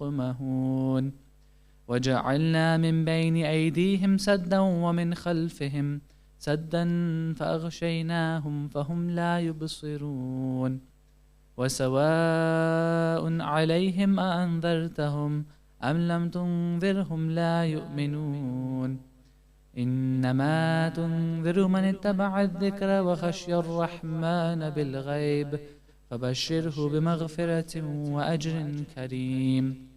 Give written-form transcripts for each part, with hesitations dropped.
يقمهون وجعلنا من بين أيديهم سدا ومن خلفهم سدا فأغشيناهم فهم لا يبصرون وسواء عليهم أأنذرتهم أم لم تنذرهم لا يؤمنون إنما تنذر من اتبع الذكر وخشي الرحمن بالغيب فبشره بمغفرة وأجر كريم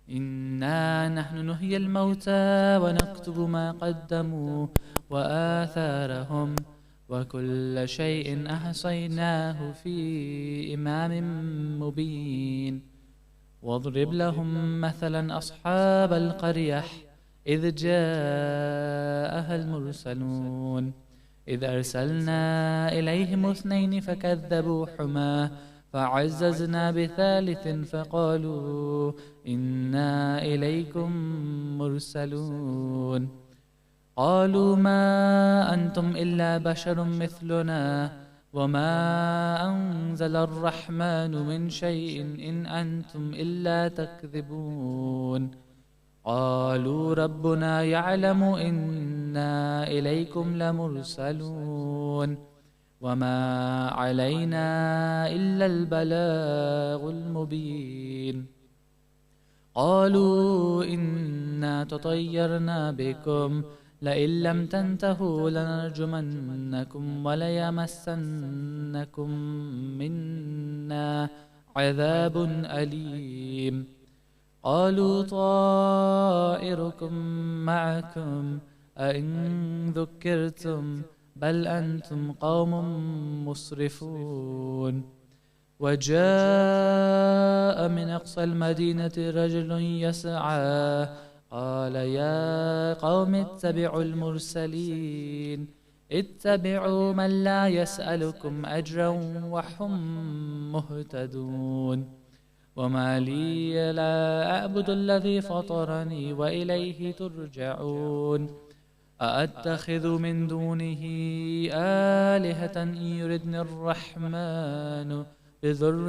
إنا نحن نحيي الموتى ونكتب ما قدموا وآثارهم وكل شيء أحصيناه في إمام مبين واضرب لهم مثلا أصحاب القرية إذ جاءها المرسلون إذ أرسلنا إليهم 2 فكذبوهما فعززنا بثالث فقالوا إنا إليكم مرسلون قالوا ما أنتم إلا بشر مثلنا وما أنزل الرحمن من شيء إن أنتم إلا تكذبون قالوا ربنا يعلم إنا إليكم لمرسلون وما علينا إلا البلاغ المبين قالوا إنا تطيرنا بكم لئن لم تنتهوا لنرجمنكم وليمسنكم منا عذاب أليم قالوا طائركم معكم أئن ذكرتم بل أنتم قوم مسرفون وجاء من أقصى المدينة رجل يسعى قال يا قوم اتبعوا المرسلين اتبعوا من لا يسألكم أجرا وهم مهتدون وما لي لا أعبد الذي فطرني وإليه ترجعون أأتخذ من دونه آلهة إن يردني الرحمن بضر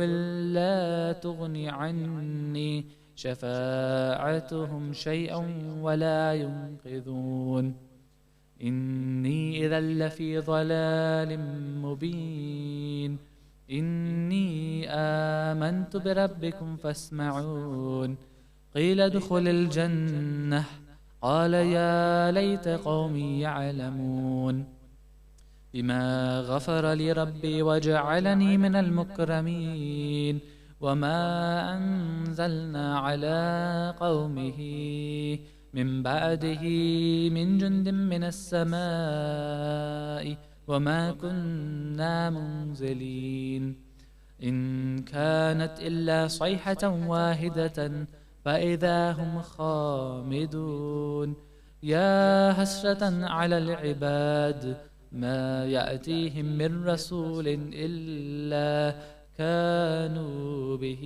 لا تغني عني شفاعتهم شيئا ولا ينقذون إني إذا لفي ضلال مبين إني آمنت بربكم فاسمعون قيل ادخل الجنة قال يا ليت قومي يعلمون بما غفر لي ربي وجعلني من المكرمين وما أنزلنا على قومه من بعده من جند من السماء وما كنا منزلين إن كانت إلا صيحة واحدة فإذا هم خامدون يا حسرة على العباد ما يأتيهم من رسول إلا كانوا به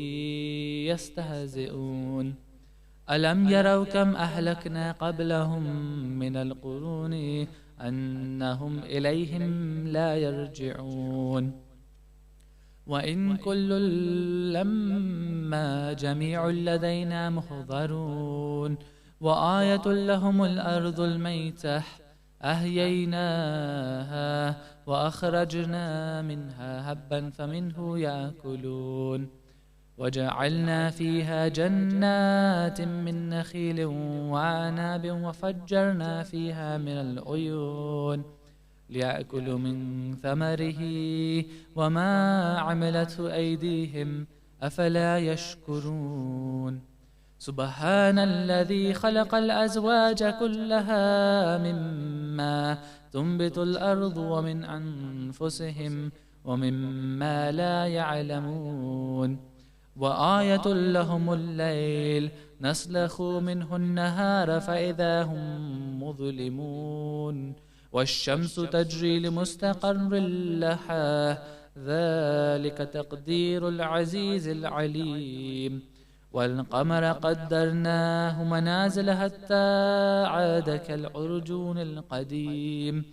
يستهزئون ألم يروا كم أهلكنا قبلهم من القرون أنهم إليهم لا يرجعون وإن كل لما جميع لدينا محضرون وآية لهم الأرض الميتة أحييناها وأخرجنا منها هبا فمنه يأكلون وجعلنا فيها جنات من نخيل وعناب وفجرنا فيها من العيون ليأكلوا من ثمره وما عملته أيديهم أفلا يشكرون سبحان الذي خلق الأزواج كلها مما تنبت الأرض ومن أنفسهم ومما لا يعلمون وآية لهم الليل نسلخ منه النهار فإذا هم مظلمون والشمس تجري لمستقر لها ذلك تقدير العزيز العليم والقمر قدرناه منازل حتى عاد كالعرجون القديم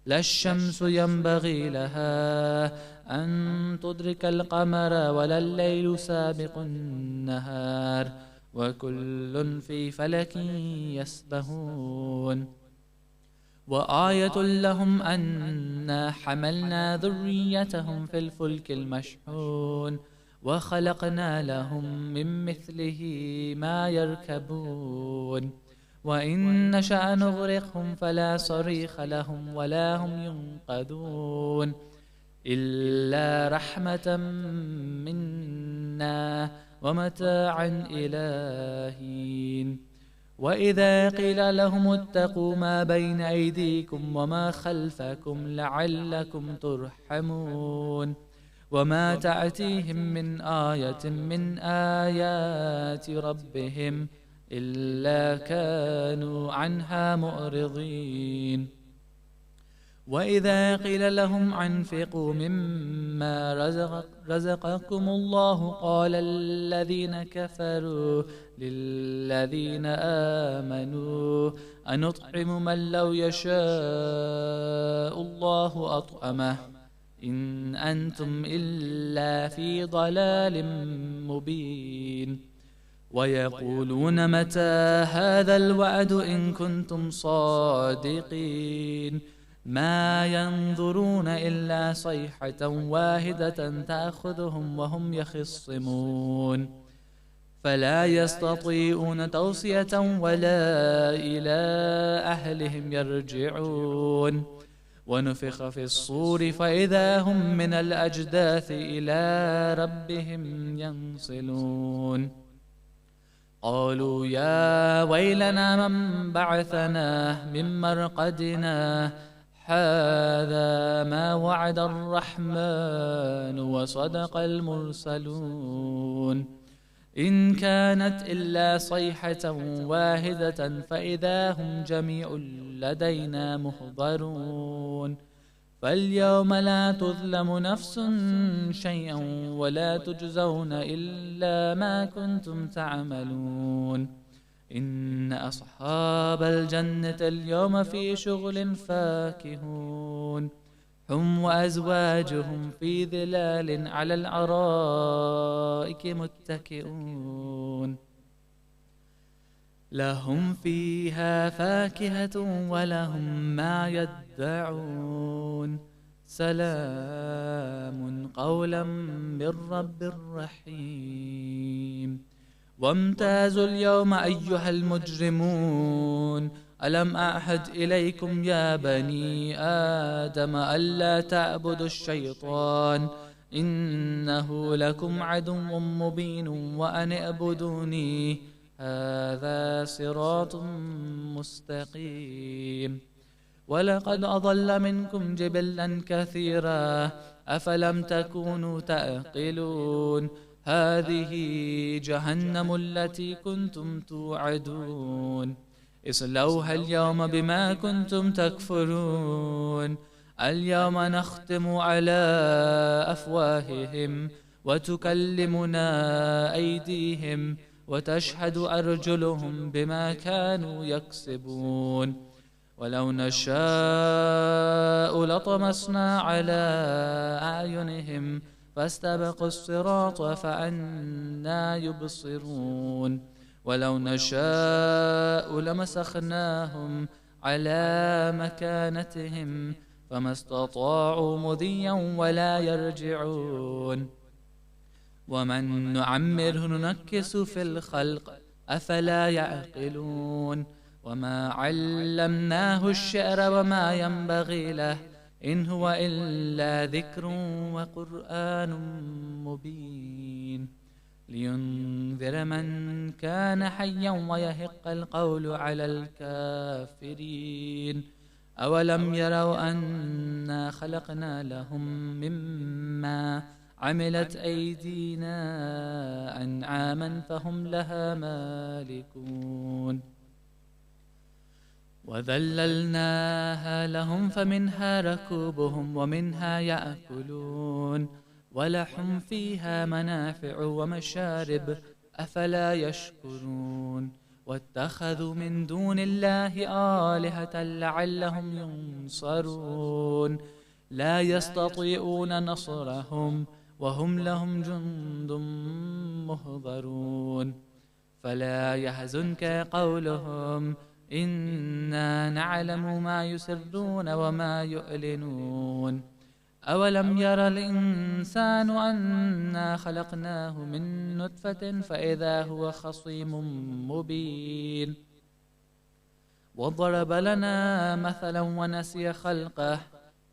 لا الشمس ينبغي لها أن تدرك القمر ولا الليل سابق النهار وكل في فلك يسبحون وآية لهم أنا حملنا ذريتهم في الفلك المشحون وخلقنا لهم من مثله ما يركبون وإن نشأ نغرقهم فلا صريخ لهم ولا هم ينقذون إلا رحمة منا ومتاعا إلى حين وإذا قيل لهم اتقوا ما بين أيديكم وما خلفكم لعلكم ترحمون وما تأتيهم من آية من آيات ربهم إلا كانوا عنها معرضين وإذا قيل لهم أنفقوا مما رزقكم الله قال الذين كفروا للذين آمنوا أنطعم من لو يشاء الله أطعمه إن أنتم إلا في ضلال مبين ويقولون متى هذا الوعد إن كنتم صادقين ما ينظرون إلا صيحة واحدة تأخذهم وهم يخصمون فلا يستطيعون توصية ولا إلى أهلهم يرجعون ونفخ في الصور فإذا هم من الأجداث إلى ربهم ينصلون قالوا يا ويلنا من بعثنا من مرقدنا هذا ما وعد الرحمن وصدق المرسلون إن كانت إلا صيحة واحدة فإذا هم جميع لدينا محضرون فاليوم لا تظلم نفس شيئا ولا تجزون إلا ما كنتم تعملون إن أصحاب الجنة اليوم في شغل فاكهون هم وأزواجهم في ظلال على الأرائك متكئون لهم فيها فاكهة ولهم ما يدعون سلام قولا من رب رحيم وامتازوا اليوم أيها المجرمون ألم أعهد إليكم يا بني آدم ألا تعبدوا الشيطان إنه لكم عدو مبين وأن اعبدوني هذا صراط مستقيم ولقد أضل منكم جبلا كثيرا أفلم تكونوا تعقلون هذه جهنم التي كنتم توعدون اصلوها اليوم بما كنتم تكفرون اليوم نختم على أفواههم وتكلمنا أيديهم وتشهد أرجلهم بما كانوا يكسبون ولو نشاء لطمسنا على أعينهم فاستبقوا الصراط فأنى يبصرون ولو نشاء لمسخناهم على مكانتهم فما استطاعوا مضيا ولا يرجعون ومن نعمره ننكس في الخلق أفلا يعقلون وما علمناه الشعر وما ينبغي له إن هو إلا ذكر وقرآن مبين لينذر من كان حيا ويحق القول على الكافرين أولم يروا أنا خلقنا لهم مما عملت أيدينا أنعاما فهم لها مالكون وذللناها لهم فمنها ركوبهم ومنها يأكلون ولهم فيها منافع ومشارب أفلا يشكرون واتخذوا من دون الله آلهة لعلهم ينصرون لا يستطيعون نصرهم وهم لهم جند مهضرون فلا يحزنك قولهم إنا نعلم ما يسرون وما يعلنون أولم ير الإنسان أنا خلقناه من نطفة فإذا هو خصيم مبين وضرب لنا مثلا ونسي خلقه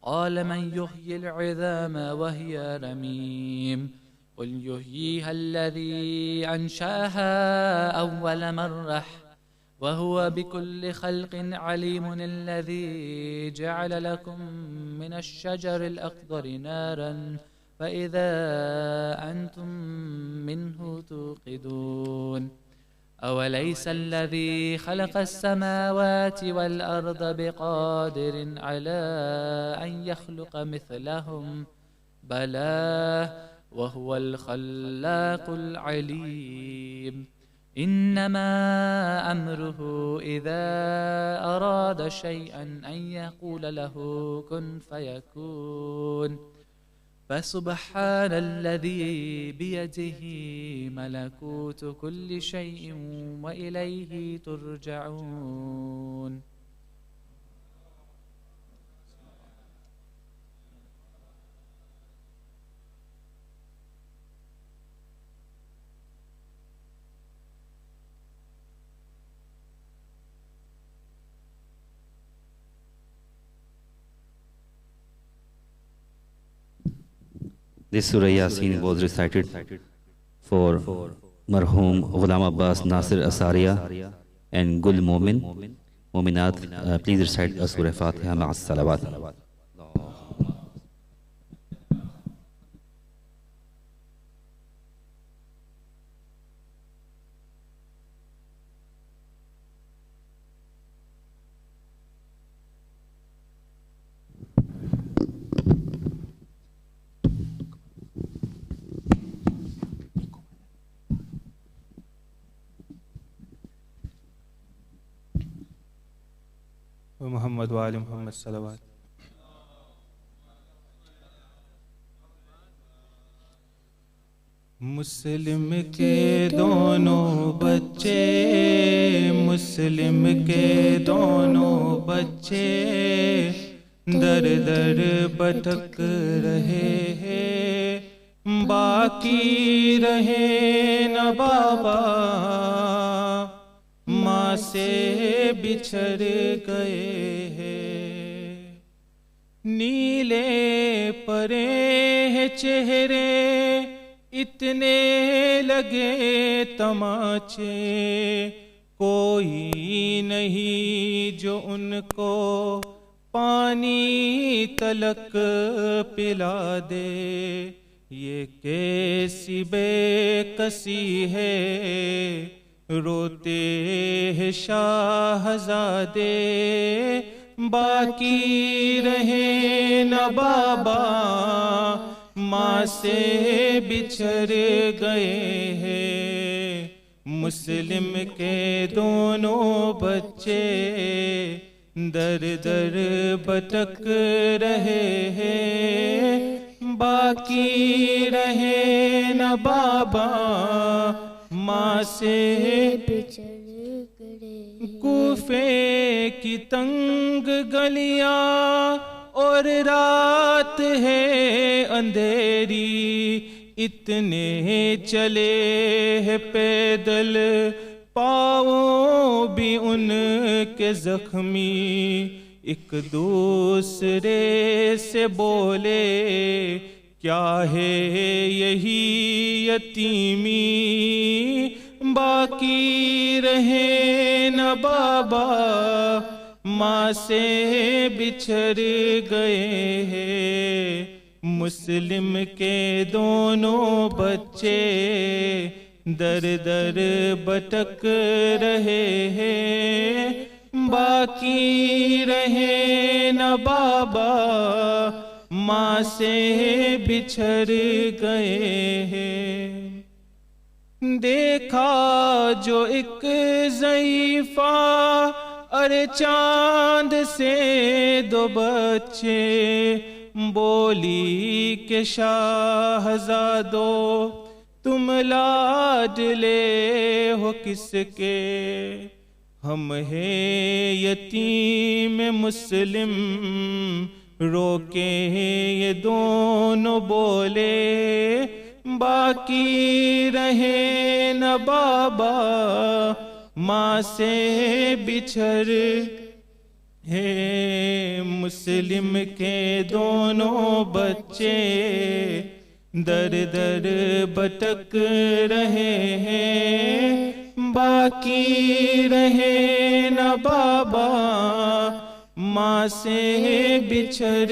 قال من يحيي العظام وهي رميم قل يحييها الذي أنشأها أول مرة وهو بكل خلق عليم الذي جعل لكم من الشجر الأخضر نارا فإذا أنتم منه توقدون أوليس الذي خلق السماوات والأرض بقادر على أن يخلق مثلهم بلى وهو الخلاق العليم إنما أمره إذا أراد شيئا أن يقول له كن فيكون فسبحان الذي بيده ملكوت كل شيء وإليه ترجعون. This Surah Yasin was recited for Marhum Ghulam Abbas Nasir Asaria and Gul Momin. Mominat, please recite Surah Fatiha ma'as salawat. محمد وآل محمد صلوات. مسلم کے دونوں بچے مسلم کے دونوں بچے در در بھٹک رہے ہیں باقی رہے نہ بابا ماں سے بچھڑ گئے ہیں نیلے پڑے ہیں چہرے اتنے لگے تماچے کوئی نہیں جو ان کو پانی تلک پلا دے یہ کیسی بے کسی ہے روتے ہیں شاہزادے باقی رہے نہ بابا ماں سے بچھڑ گئے ہیں مسلم کے دونوں بچے در در بھٹک رہے ہیں باقی رہے نہ بابا ماں سے بچھڑ گئے کوفے کی تنگ گلیاں اور رات ہے اندھیری اتنے چلے ہیں پیدل پاؤں بھی ان کے زخمی ایک دوسرے سے بولے کیا ہے یہی یتیمی باقی رہے نہ بابا ماں سے بچھڑ گئے ہیں مسلم کے دونوں بچے در در بھٹک رہے ہیں باقی رہے نہ بابا ماں سے بچھڑ گئے ہیں دیکھا جو ایک ضعیفہ ارے چاند سے دو بچے، بولی کہ شاہزادو تم لاڈلے ہو کس کے؟ ہم ہیں یتیم مسلم، روکے یہ دونوں بولے، باقی رہے نہ بابا ماں سے بچھڑ ہے، مسلم کے دونوں بچے در در بھٹک رہے ہیں، باقی رہے نہ بابا ماں سے بچھڑ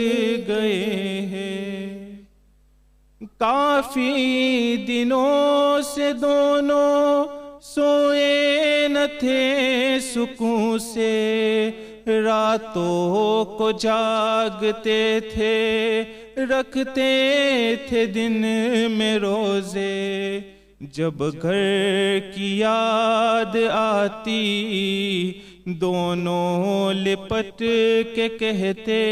گئے ہیں۔ کافی دنوں سے دونوں سوئے نہ تھے سکون سے، راتوں کو جاگتے تھے، رکھتے تھے دن میں روزے، جب گھر کی یاد آتی دونوں لپٹ کے کہتے،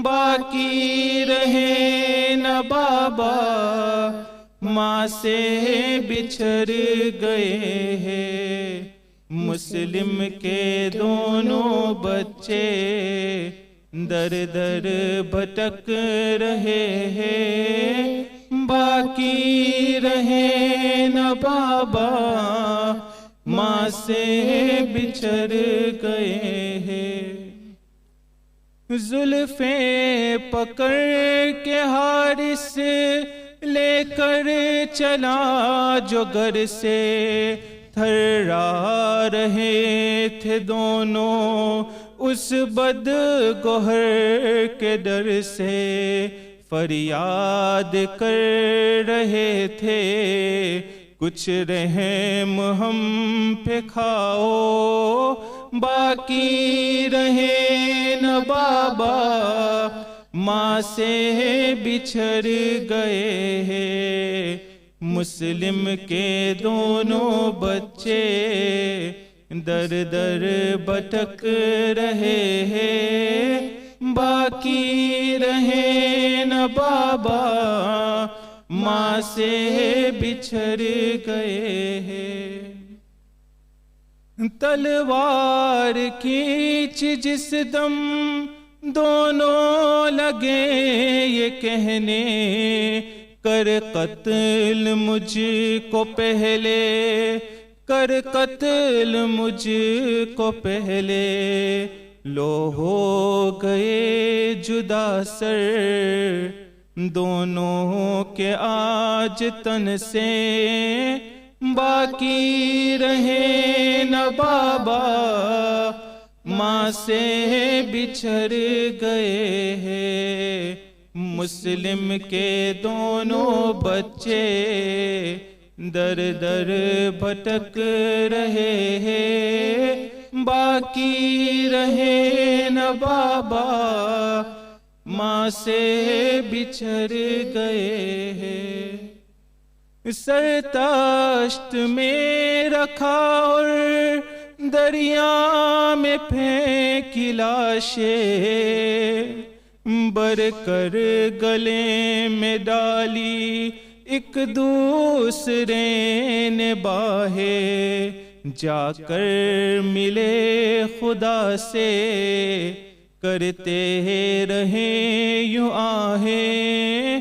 باقی رہے نہ بابا ماں سے بچھڑ گئے ہیں، مسلم کے دونوں بچے در در بھٹک رہے ہیں، باقی رہے نہ بابا ماں سے بچھڑ گئے ہیں۔ زلفیں پکڑ کے حارث لے کر چلا جو گھر سے، تھرا رہے تھے دونوں اس بد گوہر کے ڈر سے، فریاد کر رہے تھے کچھ رحم ہم پہ کھاؤ، باقی رہے نہ بابا ماں سے بچھڑ گئے ہیں، مسلم کے دونوں بچے در در بھٹک رہے ہیں، باقی رہے نہ بابا ماں سے بچھڑ گئے ہیں۔ تلوار کھینچ جس دم دونوں لگے یہ کہنے، کر قتل مجھ کو پہلے، کر قتل مجھ کو پہلے، لو ہو گئے جدا سر دونوں کے آج تن سے، باقی رہے نہ بابا ماں سے بچھڑ گئے ہیں، مسلم کے دونوں بچے در در بھٹک رہے ہیں، باقی رہے نہ بابا ماں سے بچھڑ گئے ہیں۔ سر تاشت میں رکھا اور دریا میں پھینکی لاشیں، بر کر گلے میں ڈالی ایک دوسرے نے باہیں، جا کر ملے خدا سے کرتے رہے یوں آہیں،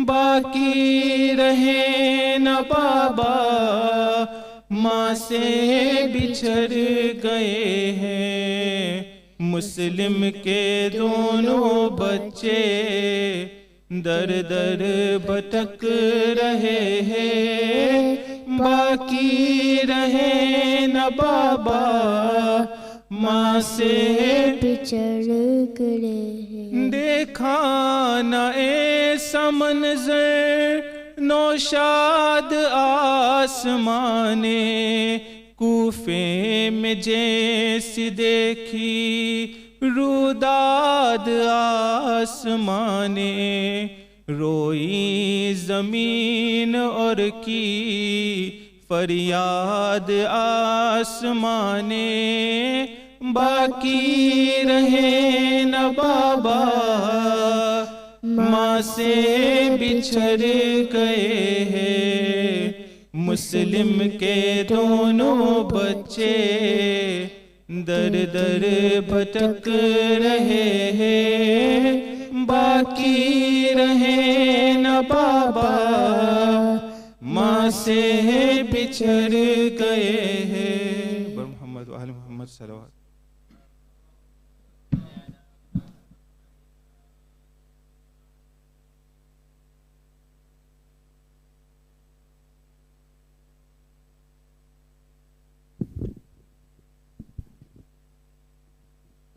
باقی رہے نہ بابا ماں سے بچھڑ گئے ہیں، مسلم کے دونوں بچے در در بھٹک رہے ہیں، باقی رہے نہ بابا ماں سے بچھڑ گئے ہیں۔ دیکھا نہ ایسا منظر نوشاد آسمان نے، کوفے میں جیسی دیکھی روداد آسمان نے، روئی زمین اور کی فریاد آسمان نے، باقی رہے نہ بابا ماں سے بچھڑ گئے ہیں، مسلم کے دونوں بچے در در بھٹک رہے ہیں، باقی رہے نہ بابا ماں سے بچھڑ گئے ہیں۔ محمد و آل محمد صلوات۔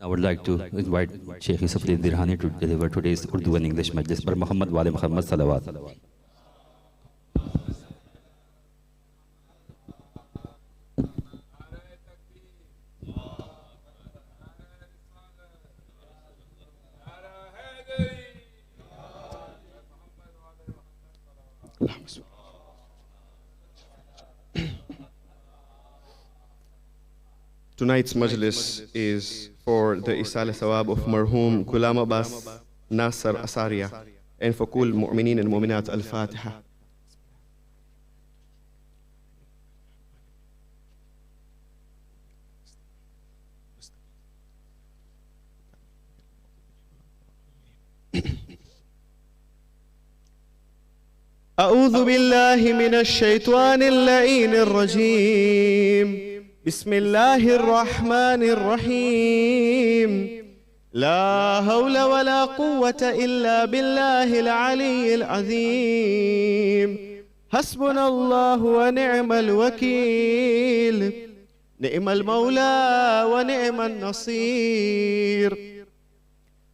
I would like to invite Sheikh Yusuf-Ali Dirhani to deliver today's Urdu and English majlis پر محمد والے محمد صلوات۔ Tonight's majlis is for the Isal Thawab of Marhum Ghulam Abbas Nasir Asaria and for Kul Mu'mineen and Mu'minat Al-Fatiha. أعوذ بالله من الشيطان اللعين الرجيم. بسم الله الرحمن الرحيم. لا حول ولا قوة إلا بالله العلي العظيم. حسبنا الله ونعم الوكيل. نعم المولى ونعم النصير.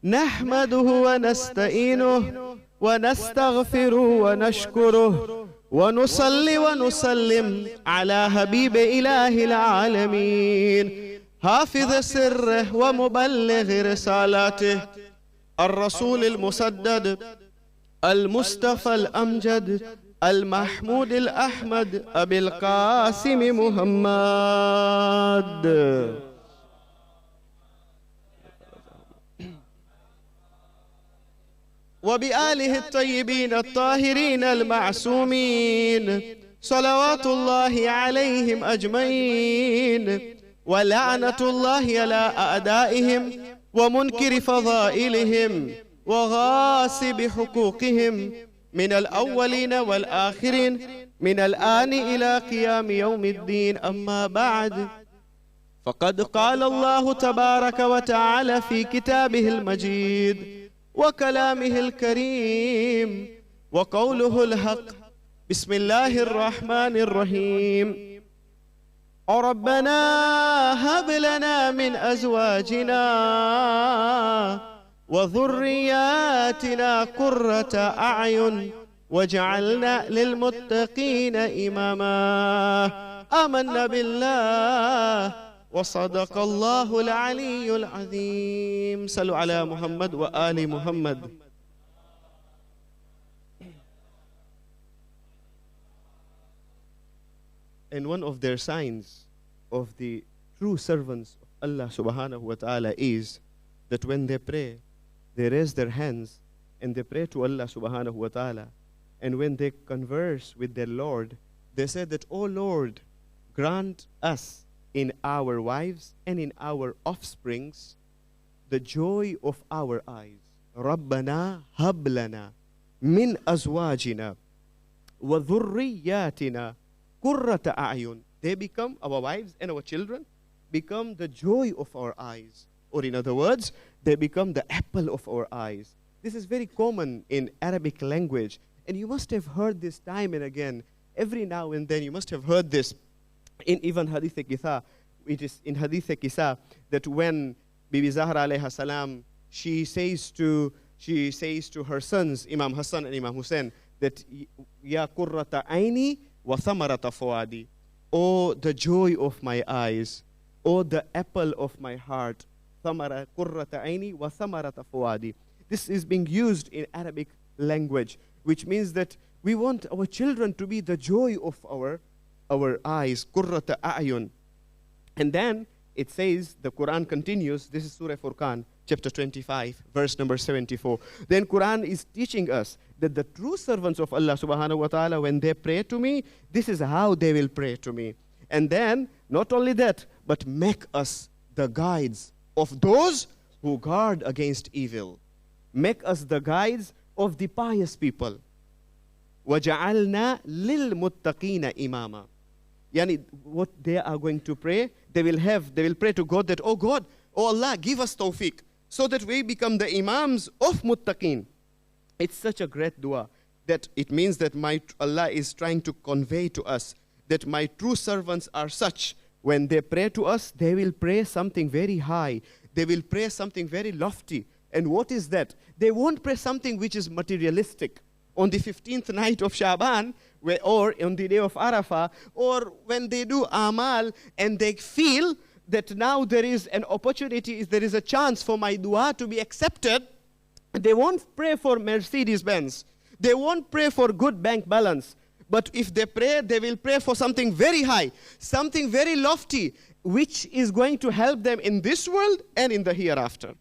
نحمده ونستعينه ونستغفره ونشكره ونصلي ونسلم على حبيب إله العالمين حافظ سره ومبلغ رسالاته الرسول المسدد المصطفى الأمجد المحمود الأحمد أبي القاسم محمد وبآله الطيبين الطاهرين المعصومين صلوات الله عليهم أجمعين ولعنة الله على أعدائهم ومنكر فضائلهم وغاصب حقوقهم من الأولين والآخرين من الآن إلى قيام يوم الدين. أما بعد، فقد قال الله تبارك وتعالى في كتابه المجيد وكلامه الكريم وقوله الحق. بسم الله الرحمن الرحيم. ربنا هب لنا من أزواجنا وذرياتنا قرة أعين واجعلنا للمتقين إماما. آمنا بالله وصدق الله العلي العظيم. صلوا على محمد وآل محمد. And one of their signs of the true servants of Allah subhanahu wa ta'ala is that when they pray, they raise their hands and they pray to Allah subhanahu wa ta'ala. And when they converse with their Lord, they say that, "O Lord, grant us in our wives and in our offsprings the joy of our eyes. Rabbana hab lana min azwajina wa dhurriyyatina qurrata a'yun." They become, our wives and our children become the joy of our eyes. Or in other words, they become the apple of our eyes. This is very common in Arabic language. And you must have heard this time and again. Every now and then you must have heard this in even Hadith Kisa. It is in Hadith Kisa that when Bibi Zahra alayha salam, she says to her sons, Imam Hassan and Imam Hussein, that Ya qurrata aini wa thamarata fuadi. Oh, the joy of my eyes. Oh, the apple of my heart. Thamara qurrata aini wa thamarata fuadi. This is being used in Arabic language, which means that we want our children to be the joy of our eyes, qurrata a'yun. And then it says, the Quran continues, this is Surah Furqan, chapter 25, verse number 74. Then Quran is teaching us that the true servants of Allah subhanahu wa ta'ala, when they pray to me, this is how they will pray to me. And then, not only that, but make us the guides of those who guard against evil. Make us the guides of the pious people. وَجَعَلْنَا لِلْمُتَّقِينَ إِمَامًا. Yani, what they are going to pray, they will pray to God that, oh God, oh Allah, give us tawfiq, so that we become the imams of muttaqeen. It's such a great dua that it means that Allah is trying to convey to us that my true servants are such, when they pray to us, they will pray something very high. They will pray something very lofty. And what is that? They won't pray something which is materialistic. On the 15th night of Shaban, or on the day of Arafah, or when they do amal and they feel that now there is an opportunity, there is a chance for my dua to be accepted, they won't pray for Mercedes-Benz. They won't pray for good bank balance. But if they pray, they will pray for something very high, something very lofty, which is going to help them in this world and in the hereafter.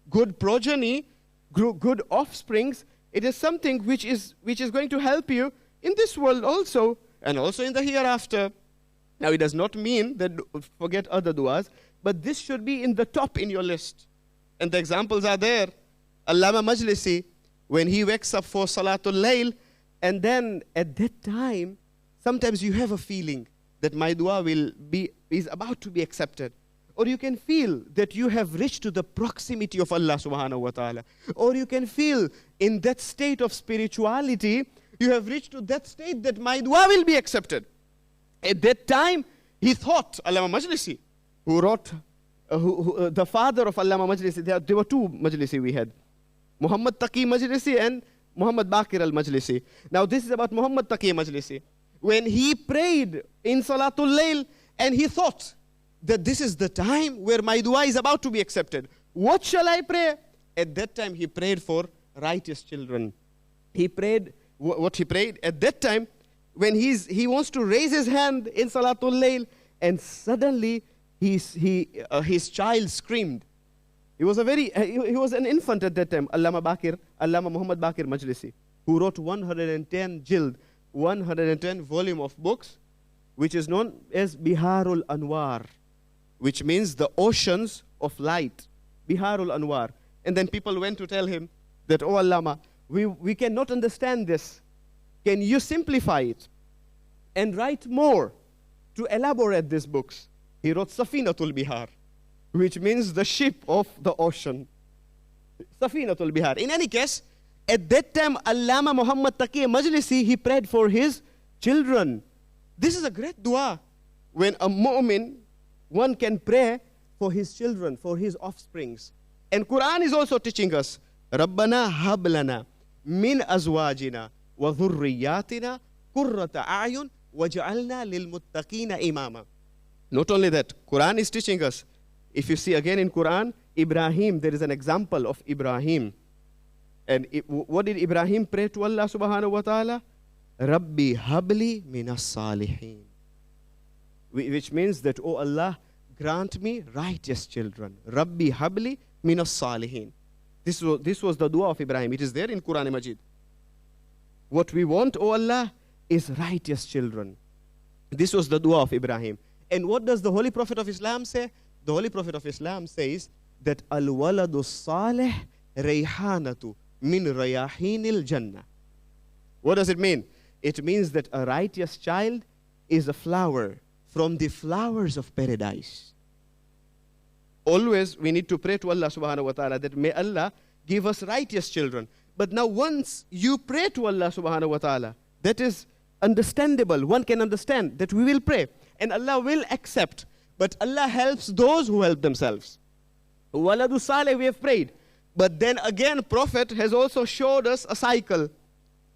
Good progeny, good offsprings, it is something which is going to help you in this world also, and also in the hereafter. Now, it does not mean that forget other duas, but this should be in the top in your list. And the examples are there. Allama Majlisi, when he wakes up for Salatul Layl, and then at that time, sometimes you have a feeling that my dua is about to be accepted. Or you can feel that you have reached to the proximity of Allah subhanahu wa ta'ala. Or you can feel in that state of spirituality, you have reached to that state that my dua will be accepted. At that time, he thought, Allama Majlisi, who wrote, the father of Allama Majlisi, there were two Majlisi we had. Muhammad Taqi Majlisi and Muhammad Baqir al-Majlisi. Now this is about Muhammad Taqi Majlisi. When he prayed in Salatul Layl, and he thought that this is the time where my dua is about to be accepted. What shall I pray? At that time, he prayed for righteous children. He prayed, what he prayed at that time, when he wants to raise his hand in Salatul Layl, and suddenly his child screamed. He was an infant at that time, Allama Muhammad Baqir Majlisi, who wrote 110 jild, 110 volume of books, which is known as Biharul Anwar, which means the oceans of light, Biharul Anwar. And then people went to tell him that, oh Allama, we cannot understand this. Can you simplify it and write more to elaborate these books? He wrote Safinatul Bihar, which means the ship of the ocean. Safinatul Bihar. In any case, at that time, Allama Muhammad Taqi Majlisi, he prayed for his children. This is a great dua. When a mu'min, one can pray for his children, for his offsprings. And Quran is also teaching us, Rabbana hablana min azwajina wa dhurriyatina qurrata a'yun waj'alna lil muttaqina imama. Not only that, Quran is teaching us, if you see again in Quran, Ibrahim, there is an example of Ibrahim. And what did Ibrahim pray to Allah subhanahu wa ta'ala? Rabbi habli minas salihin. Which means that, oh Allah, grant me righteous children. Rabbi habli minas salihin. This was the dua of Ibrahim. It is there in Quran Majid. What we want, oh Allah, is righteous children. This was the dua of Ibrahim. And what does the Holy Prophet of Islam say? The Holy Prophet of Islam says that al-waladu salih rayhanatu min rayahinil jannah. What does it mean? It means that a righteous child is a flower from the flowers of paradise. Always we need to pray to Allah subhanahu wa ta'ala that may Allah give us righteous children. But now once you pray to Allah subhanahu wa ta'ala, that is understandable. One can understand that we will pray and Allah will accept. But Allah helps those who help themselves. Waladu Saleh, we have prayed. But then again, Prophet has also showed us a cycle.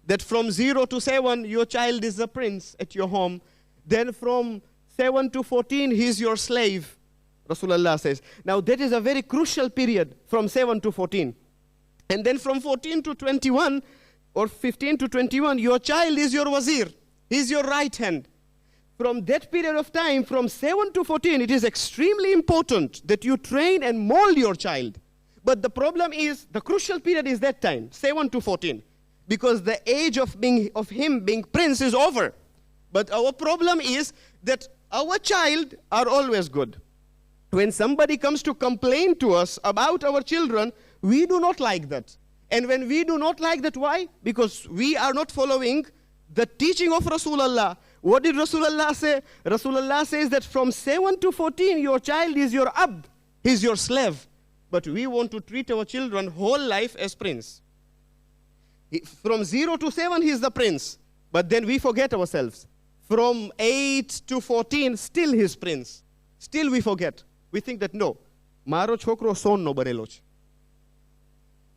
That from 0 to 7, your child is a prince at your home. Then from 7 to 14, he's your slave, Rasulullah says. Now that is a very crucial period, from 7 to 14. And then from 14 to 21, or 15 to 21, your child is your wazir. He's your right hand. From that period of time, from 7 to 14, it is extremely important that you train and mold your child. But the problem is, the crucial period is that time, 7 to 14. Because the age of him being prince is over. But our problem is that our child are always good. When somebody comes to complain to us about our children, we do not like that. And when we do not like that, why? Because we are not following the teaching of Rasulullah. What did Rasulullah say? Rasulullah says that from 7 to 14, your child is your abd. He's your slave. But we want to treat our children whole life as prince. From 0 to 7, he's the prince. But then we forget ourselves. From 8 to 14, still he's prince. Still we forget. We think that no, maro chokro son no banelo છે.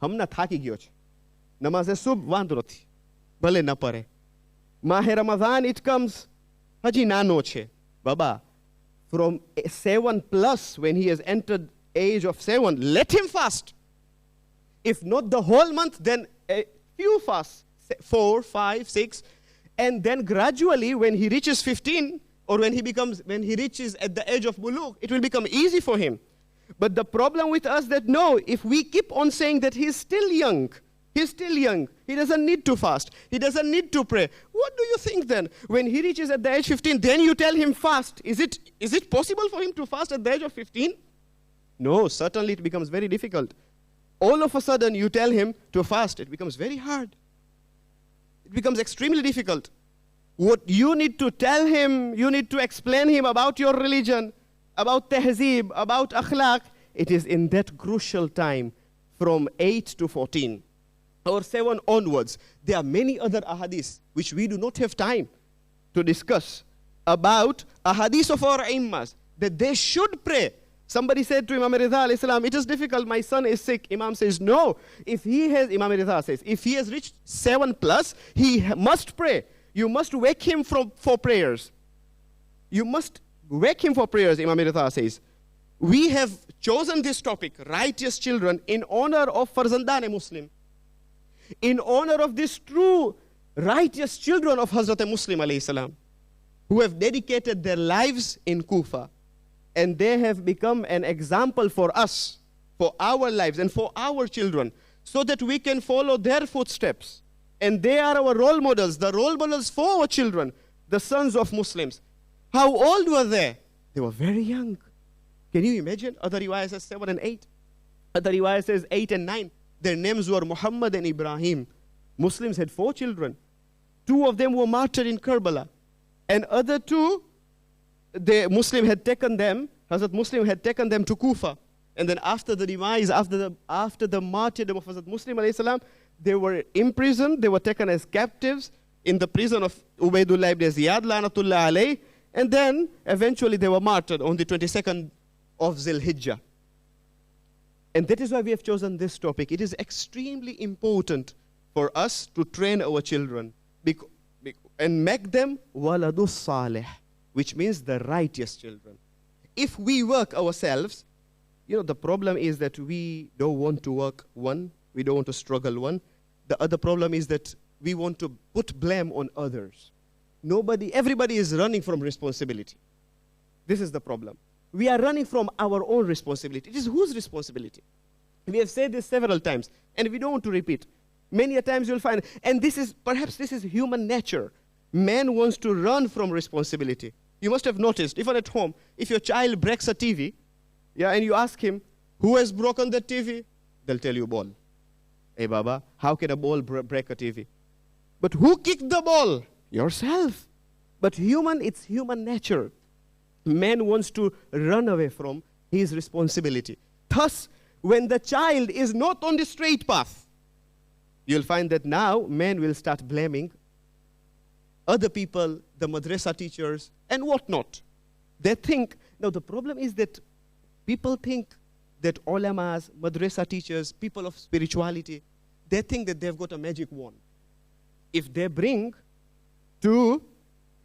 હમણાં થાકી ગયો છે. નમાઝે સુબ વાંધો નથી. ભલે ન પરે. માહે રમઝાન it comes. હજી નાનો છે. Baba, from 7 plus, when he has entered age of 7, let him fast. If not the whole month, then a few fasts. 4, 5, 6. And then gradually, when he reaches 15, or when he reaches at the age of bulugh, it will become easy for him. But the problem with us that no, if we keep on saying that he's still young, he doesn't need to fast, he doesn't need to pray. What do you think then? When he reaches at the age 15, then you tell him fast. Is it possible for him to fast at the age of 15? No, certainly it becomes very difficult. All of a sudden you tell him to fast, it becomes very hard. It becomes extremely difficult. What you need to tell him, you need to explain him about your religion, about tehzeeb, about akhlaq. It is in that crucial time from 8 to 14 or 7 onwards. There are many other ahadith which we do not have time to discuss about ahadith of our imams, that they should pray. Somebody said to Imam Ridha alayhi salam, it is difficult, my son is sick. Imam says, no. Imam Ridha says, if he has reached 7 plus, he must pray. You must wake him for prayers. You must wake him for prayers, Imam Ridha says. We have chosen this topic, righteous children, in honor of Farzandane Muslim. In honor of these true righteous children of Hazrat Muslim alayhi salam, who have dedicated their lives in Kufa. And they have become an example for us, for our lives and for our children, so that we can follow their footsteps. And they are our role models, the role models for our children, the sons of Muslims. How old were they? They were very young. Can you imagine? Other riwayah says 7 and 8. Other riwayah says 8 and 9. Their names were Muhammad and Ibrahim. Muslims had 4 children. 2 of them were martyred in Karbala. And other 2, the Muslim had taken them, Hazrat Muslim had taken them to Kufa. And then after the demise, after the martyrdom of Hazrat Muslim alayhi salam, they were imprisoned, they were taken as captives in the prison of Ubaidullah ibn Ziyad, Lanatullah alayh, and then eventually they were martyred on the 22nd of Zil Hijjah. And that is why we have chosen this topic. It is extremely important for us to train our children and make them waladus salih, which means the righteous children. If we work ourselves, the problem is that we don't want to work one, we don't want to struggle one. The other problem is that we want to put blame on others. Everybody is running from responsibility. This is the problem. We are running from our own responsibility. It is whose responsibility? We have said this several times, and we don't want to repeat. Many a times you'll find, and perhaps this is human nature. Man wants to run from responsibility. You must have noticed, even at home, if your child breaks a TV, and you ask him, who has broken the TV? They'll tell you, ball. Hey, Baba, how can a ball break a TV? But who kicked the ball? Yourself. But it's human nature. Man wants to run away from his responsibility. Thus, when the child is not on the straight path, you'll find that now man will start blaming other people, the madrasa teachers, and whatnot. They think, now the problem is that people think that ulamas, madrasa teachers, people of spirituality, they think that they've got a magic wand. If they bring to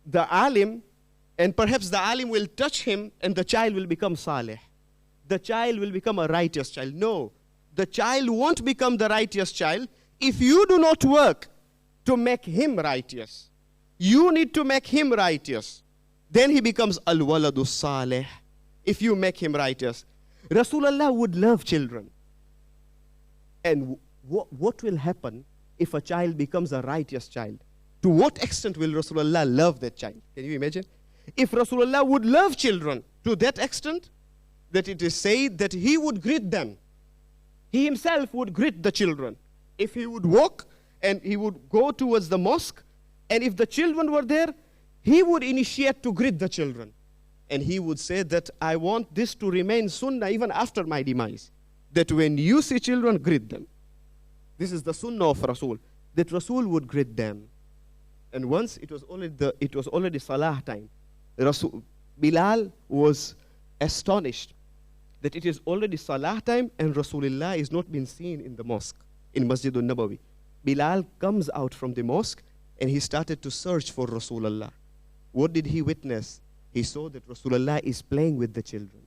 the alim, and perhaps the alim will touch him and the child will become salih. The child will become a righteous child. No, the child won't become the righteous child if you do not work to make him righteous. You need to make him righteous. Then he becomes al-waladu salih. If you make him righteous. Rasulullah would love children. And what will happen if a child becomes a righteous child? To what extent will Rasulullah love that child? Can you imagine? If Rasulullah would love children to that extent, that it is said that he would greet them. He himself would greet the children. If he would walk and he would go towards the mosque, and if the children were there, he would initiate to greet the children. And he would say that I want this to remain sunnah even after my demise. That when you see children, greet them. This is the sunnah of Rasul. That Rasul would greet them. And once it was already Salah time. Bilal was astonished that it is already Salah time and Rasulullah is not being seen in the mosque, in Masjid al-Nabawi. Bilal comes out from the mosque and he started to search for Rasulullah. What did he witness? He saw that Rasulullah is playing with the children.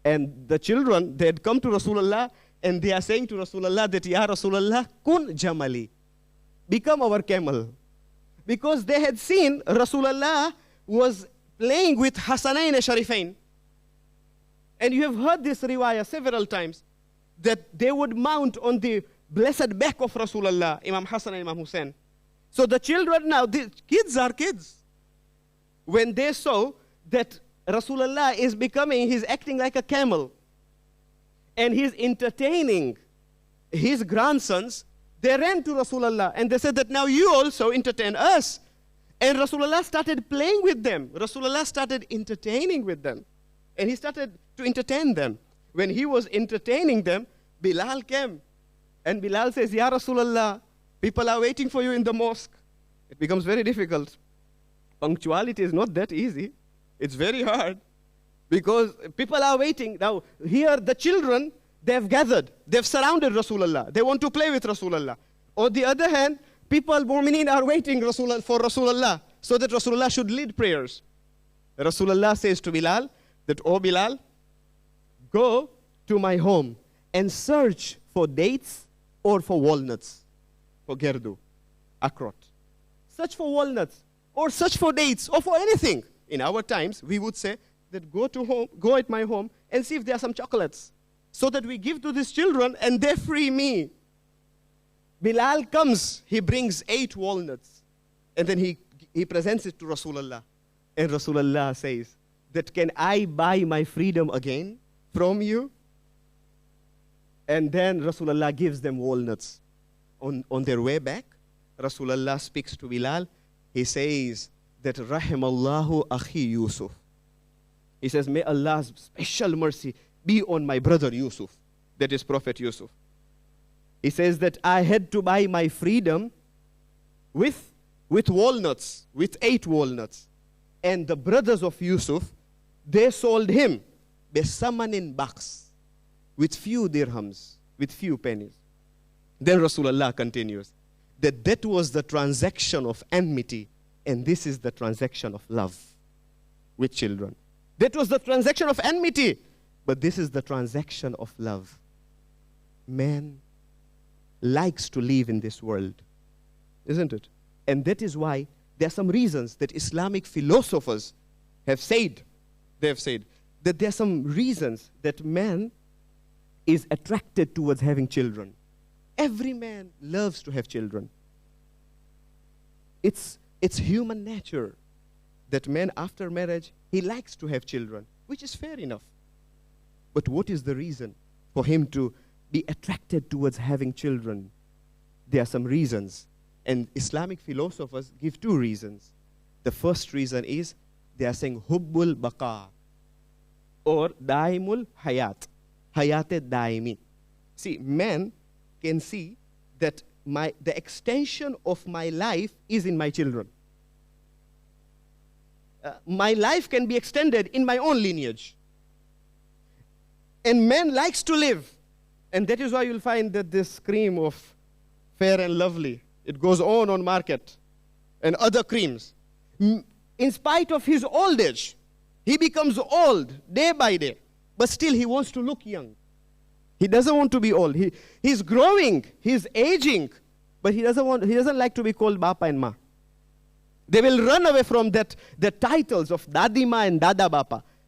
And the children, they had come to Rasulullah and they are saying to Rasulullah that, Ya Rasulullah, kun jamali, become our camel. Because they had seen Rasulullah was playing with Hasanain Sharifain. And you have heard this riwayah several times, that they would mount on the blessed back of Rasulullah, Imam Hassan and Imam Hussein. So the children now, the kids are kids. When they saw that Rasulullah is he's acting like a camel, and he's entertaining his grandsons, they ran to Rasulullah and they said that now you also entertain us. And Rasulullah started playing with them. Rasulullah started entertaining with them. And he started to entertain them. When he was entertaining them, Bilal came. And Bilal says, Ya Rasulullah, people are waiting for you in the mosque. It becomes very difficult. Punctuality is not that easy. It's very hard. Because people are waiting. Now, here the children, they've gathered. They've surrounded Rasulullah. They want to play with Rasulullah. On the other hand, people, mu'mineen, are waiting for Rasulullah so that Rasulullah should lead prayers. Rasulullah says to Bilal that, oh Bilal, go to my home and search for dates or for walnuts, for gerdu, akrot. Search for walnuts or search for dates or for anything. In our times, we would say that go at my home and see if there are some chocolates so that we give to these children and they free me. Bilal comes, he brings 8 walnuts, and then he presents it to Rasulullah. And Rasulullah says, that can I buy my freedom again from you? And then Rasulullah gives them walnuts. On their way back, Rasulullah speaks to Bilal. He says that, Rahimallahu akhi Yusuf. He says, may Allah's special mercy be on my brother Yusuf. That is Prophet Yusuf. He says that I had to buy my freedom with walnuts, with 8 walnuts. And the brothers of Yusuf, they sold him besamanin box with few dirhams, with few pennies. Then Rasulullah continues that was the transaction of enmity, and this is the transaction of love with children. That was the transaction of enmity, but this is the transaction of love. Man likes to live in this world, isn't it? And that is why there are some reasons that Islamic philosophers have said, that there are some reasons that man is attracted towards having children. Every man loves to have children. It's human nature that man after marriage, he likes to have children, which is fair enough. But what is the reason for him to be attracted towards having children? There are some reasons. And Islamic philosophers give 2 reasons. The first reason is they are saying hubbul baqa or daimul hayat, hayate daimi. See, man can see that the extension of my life is in my children. My life can be extended in my own lineage. And man likes to live. And that is why you'll find that this cream of Fair and Lovely, it goes on market, and other creams. In spite of his old age, he becomes old day by day, but still he wants to look young. He doesn't want to be old. He's growing, he's aging, but he doesn't like to be called Bapa and Ma. They will run away from the titles of Dadi Ma and Dada Bapa,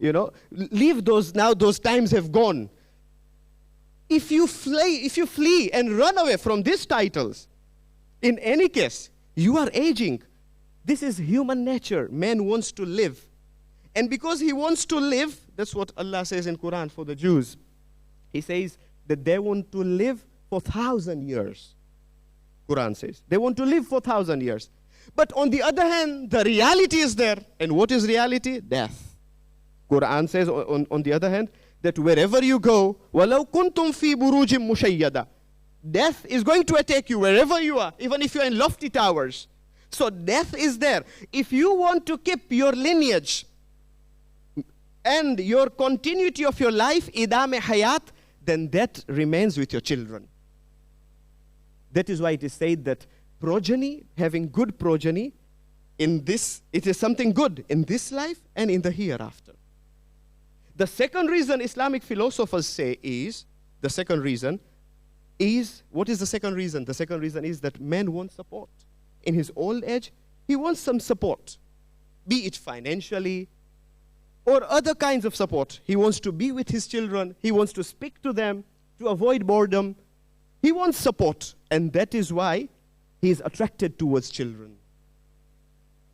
You know, leave those now. Those times have gone. If you flee and run away from these titles, in any case, you are aging. This is human nature. Man wants to live. And because he wants to live, that's what Allah says in Quran for the Jews. He says that they want to live for 1,000 years. Quran says they want to live for 1,000 years. But on the other hand, the reality is there. And what is reality? Death. Quran says on the other hand, that wherever you go, وَلَوْ كُنْتُمْ فِي بُرُوجٍ مُشَيَّدَةٍ, death is going to attack you wherever you are, even if you're in lofty towers. So death is there. If you want to keep your lineage and your continuity of your life, idame hayat, then that remains with your children. That is why it is said that progeny, having good progeny, in this, it is something good in this life and in the hereafter. The second reason Islamic philosophers say is, what is the second reason? The second reason is that man wants support. In his old age, he wants some support, be it financially or other kinds of support. He wants to be with his children. He wants to speak to them to avoid boredom. He wants support, and that is why he is attracted towards children.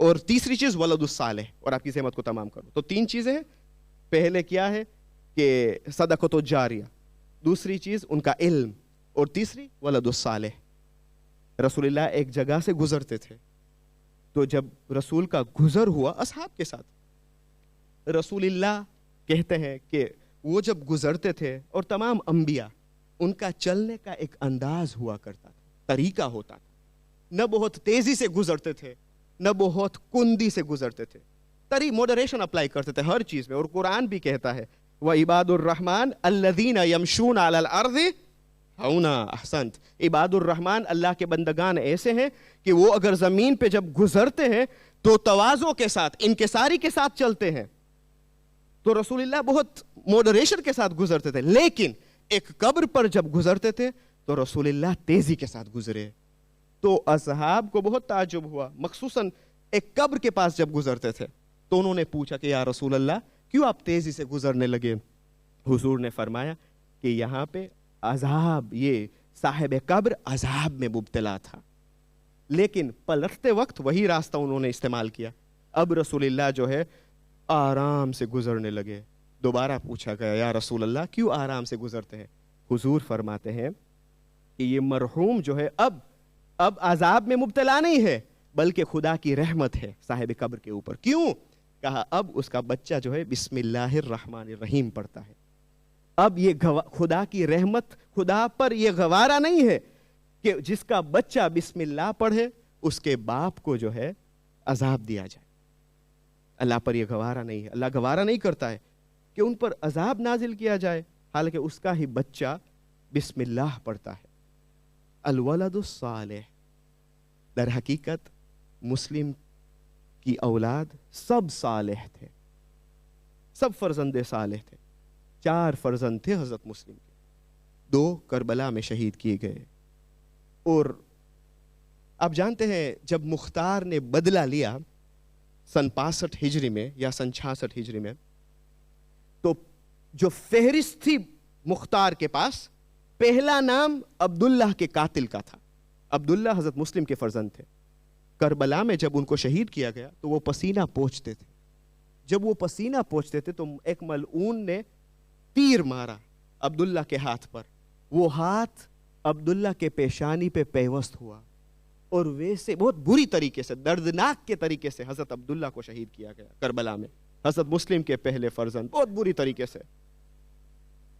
اور تیسری چیز ولد الصالح، اور آپ کی زحمت کو تمام کرو. تو 3 چیزیں ہیں. پہلے کیا ہے کہ صدقۃ جاریہ، دوسری چیز ان کا علم، اور تیسری ولد الصالح. رسول اللہ ایک جگہ سے گزرتے تھے، تو جب رسول کا گزر ہوا اصحاب کے ساتھ، رسول اللہ کہتے ہیں کہ وہ جب گزرتے تھے، اور تمام انبیاء ان کا چلنے کا ایک انداز ہوا کرتا تھا، طریقہ ہوتا تھا. نہ بہت تیزی سے گزرتے تھے، نہ بہت کندی سے گزرتے تھے، موڈریشن اپلائی کرتے تھے ہر چیز میں. اور قرآن بھی کہتا ہے وَعِبَادُ الرَّحْمَنِ الَّذِينَ يَمْشُونَ عَلَى الْأَرْضِ ہَوْنًا. احسنت. عباد الرحمن اللہ کے بندگان ایسے ہیں کہ وہ اگر زمین پہ جب گزرتے ہیں تو تواضع کے ساتھ، انکساری کے ساتھ چلتے ہیں. تو رسول اللہ بہت موڈریشن کے ساتھ گزرتے تھے، لیکن ایک قبر پر جب گزرتے تھے تو رسول اللہ تیزی کے ساتھ گزرے. تو اصحاب کو بہت تعجب ہوا، مخصوصاً ایک قبر کے پاس جب گزرتے تھے تو انہوں نے پوچھا کہ یا رسول اللہ کیوں آپ تیزی سے گزرنے لگے؟ حضور نے فرمایا کہ یہاں پہ عذاب، یہ صاحب قبر عذاب میں مبتلا تھا، لیکن پلٹتے وقت وہی راستہ انہوں نے استعمال کیا. اب رسول اللہ جو ہے آرام سے گزرنے لگے. دوبارہ پوچھا گیا یا رسول اللہ کیوں آرام سے گزرتے ہیں؟ حضور فرماتے ہیں کہ یہ مرحوم جو ہے اب عذاب میں مبتلا نہیں ہے، بلکہ خدا کی رحمت ہے صاحب قبر کے اوپر. کیوں؟ کہا اب اس کا بچہ جو ہے بسم اللہ الرحمن الرحیم پڑھتا ہے. اب یہ خدا کی رحمت، خدا پر یہ گوارا نہیں ہے کہ جس کا بچہ بسم اللہ پڑھے اس کے باپ کو جو ہے عذاب دیا جائے. اللہ پر یہ گوارا نہیں ہے، اللہ گوارا نہیں کرتا ہے کہ ان پر عذاب نازل کیا جائے، حالانکہ اس کا ہی بچہ بسم اللہ پڑھتا ہے. الولد الصالح. در حقیقت مسلم کی اولاد سب صالح تھے، سب فرزند صالح تھے. 4 فرزند تھے حضرت مسلم کے، 2 کربلا میں شہید کیے گئے. اور آپ جانتے ہیں جب مختار نے بدلہ لیا سن 65 ہجری میں یا سن 66 ہجری میں، تو جو فہرست تھی مختار کے پاس، پہلا نام عبداللہ کے قاتل کا تھا. عبداللہ حضرت مسلم کے فرزند تھے. کربلا میں جب ان کو شہید کیا گیا تو وہ پسینہ پوچھتے تھے. جب وہ پسینہ پوچھتے تھے تو ایک ملعون نے تیر مارا عبداللہ کے ہاتھ پر. وہ ہاتھ عبداللہ کے پیشانی پہ پیوست ہوا، اور ویسے بہت بری طریقے سے، دردناک کے طریقے سے حضرت عبداللہ کو شہید کیا گیا کربلا میں. حضرت مسلم کے پہلے فرزند بہت بری طریقے سے.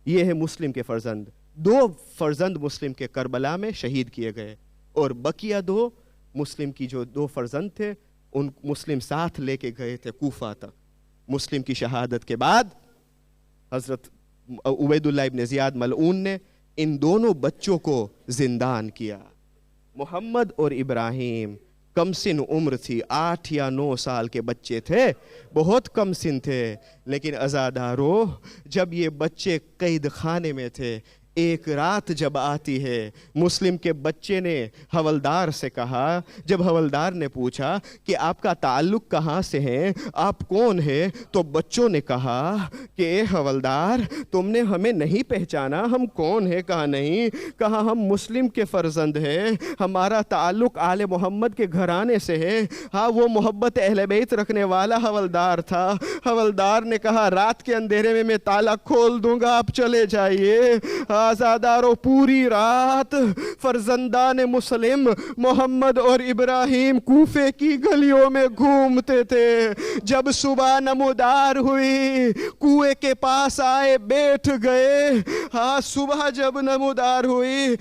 یہ ہے مسلم کے فرزند. 2 فرزند مسلم کے کربلا میں شہید کیے گئے، اور بقیہ 2 مسلم کی جو 2 فرزند تھے ان مسلم ساتھ لے کے گئے تھے کوفہ تک. مسلم کی شہادت کے بعد حضرت عبید اللہ ابن زیاد ملعون نے ان دونوں بچوں کو زندان کیا. محمد اور ابراہیم کم سن عمر تھی، 8 یا 9 سال کے بچے تھے، بہت کم سن تھے. لیکن عزادارو جب یہ بچے قید خانے میں تھے، ایک رات جب آتی ہے، مسلم کے بچے نے حوالدار سے کہا، جب حوالدار نے پوچھا کہ آپ کا تعلق کہاں سے ہے، آپ کون ہے، تو بچوں نے کہا کہ اے حوالدار تم نے ہمیں نہیں پہچانا، ہم کون ہے؟ کہا نہیں. کہا ہم مسلم کے فرزند ہیں، ہمارا تعلق آل محمد کے گھرانے سے ہے. ہاں وہ محبت اہل بیت رکھنے والا حوالدار تھا. حوالدار نے کہا رات کے اندھیرے میں تالا کھول دوں گا، آپ چلے جائیے. آزادارو پوری رات فرزندان مسلم محمد اور ابراہیم کوفے کی گلیوں میں گھومتے تھے. جب صبح نمودار ہوئی کنویں کے پاس آئے بیٹھ گئے. ہاں صبح جب نمودار ہوئی،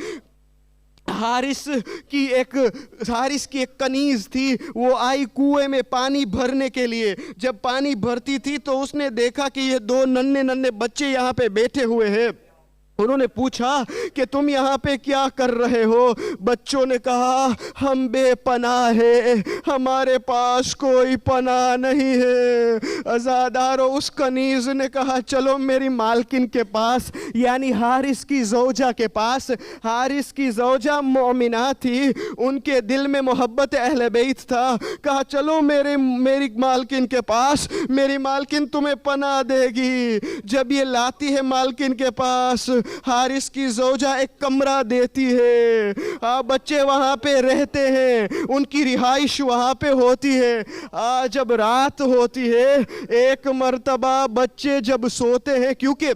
حارث کی ایک کنیز تھی، وہ آئی کنویں میں پانی بھرنے کے لیے. جب پانی بھرتی تھی تو اس نے دیکھا کہ یہ 2 ننھے بچے یہاں پہ بیٹھے ہوئے ہیں. انہوں نے پوچھا کہ تم یہاں پہ کیا کر رہے ہو؟ بچوں نے کہا ہم بے پناہ ہیں، ہمارے پاس کوئی پناہ نہیں ہے. عزادارو اس کنیز نے کہا چلو میری مالکن کے پاس، یعنی حارث کی زوجہ کے پاس. حارث کی زوجہ مومنہ تھی، ان کے دل میں محبت اہل بیت تھا. کہا چلو میری مالکن کے پاس، میری مالکن تمہیں پناہ دے گی. جب یہ لاتی ہے مالکن کے پاس حارث کی زوجہ ایک کمرہ دیتی ہے، بچے وہاں پہ رہتے ہیں، ان کی رہائش وہاں پہ ہوتی ہے۔ جب رات ہوتی ہے، ایک مرتبہ بچے جب سوتے ہیں، کیونکہ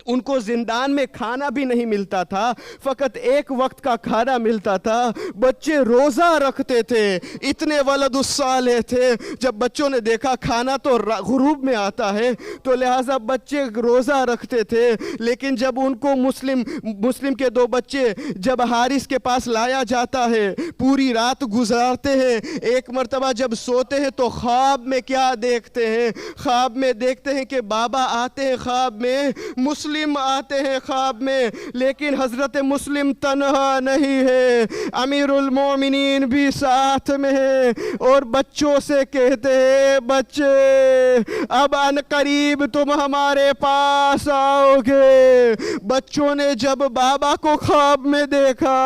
ان کو زندان میں کھانا بھی نہیں ملتا تھا، فقط ایک وقت کا کھانا ملتا تھا، بچے روزہ رکھتے تھے، اتنے ولد الصالح تھے۔ جب بچوں نے دیکھا کھانا تو غروب میں آتا ہے، تو لہٰذا بچے روزہ رکھتے تھے۔ لیکن جب ان کو مسلم کے 2 بچے جب حارث کے پاس لایا جاتا ہے، پوری رات گزارتے ہیں، ایک مرتبہ جب سوتے ہیں تو خواب میں کیا دیکھتے ہیں؟ خواب میں دیکھتے ہیں کہ بابا آتے ہیں خواب میں، مسلم آتے ہیں خواب میں، لیکن حضرت مسلم تنہا نہیں ہے، امیر المومنین بھی ساتھ میں ہے، اور بچوں سے کہتے ہیں بچے اب ان قریب تم ہمارے پاس آؤ گے۔ بچوں نے جب بابا کو خواب میں دیکھا،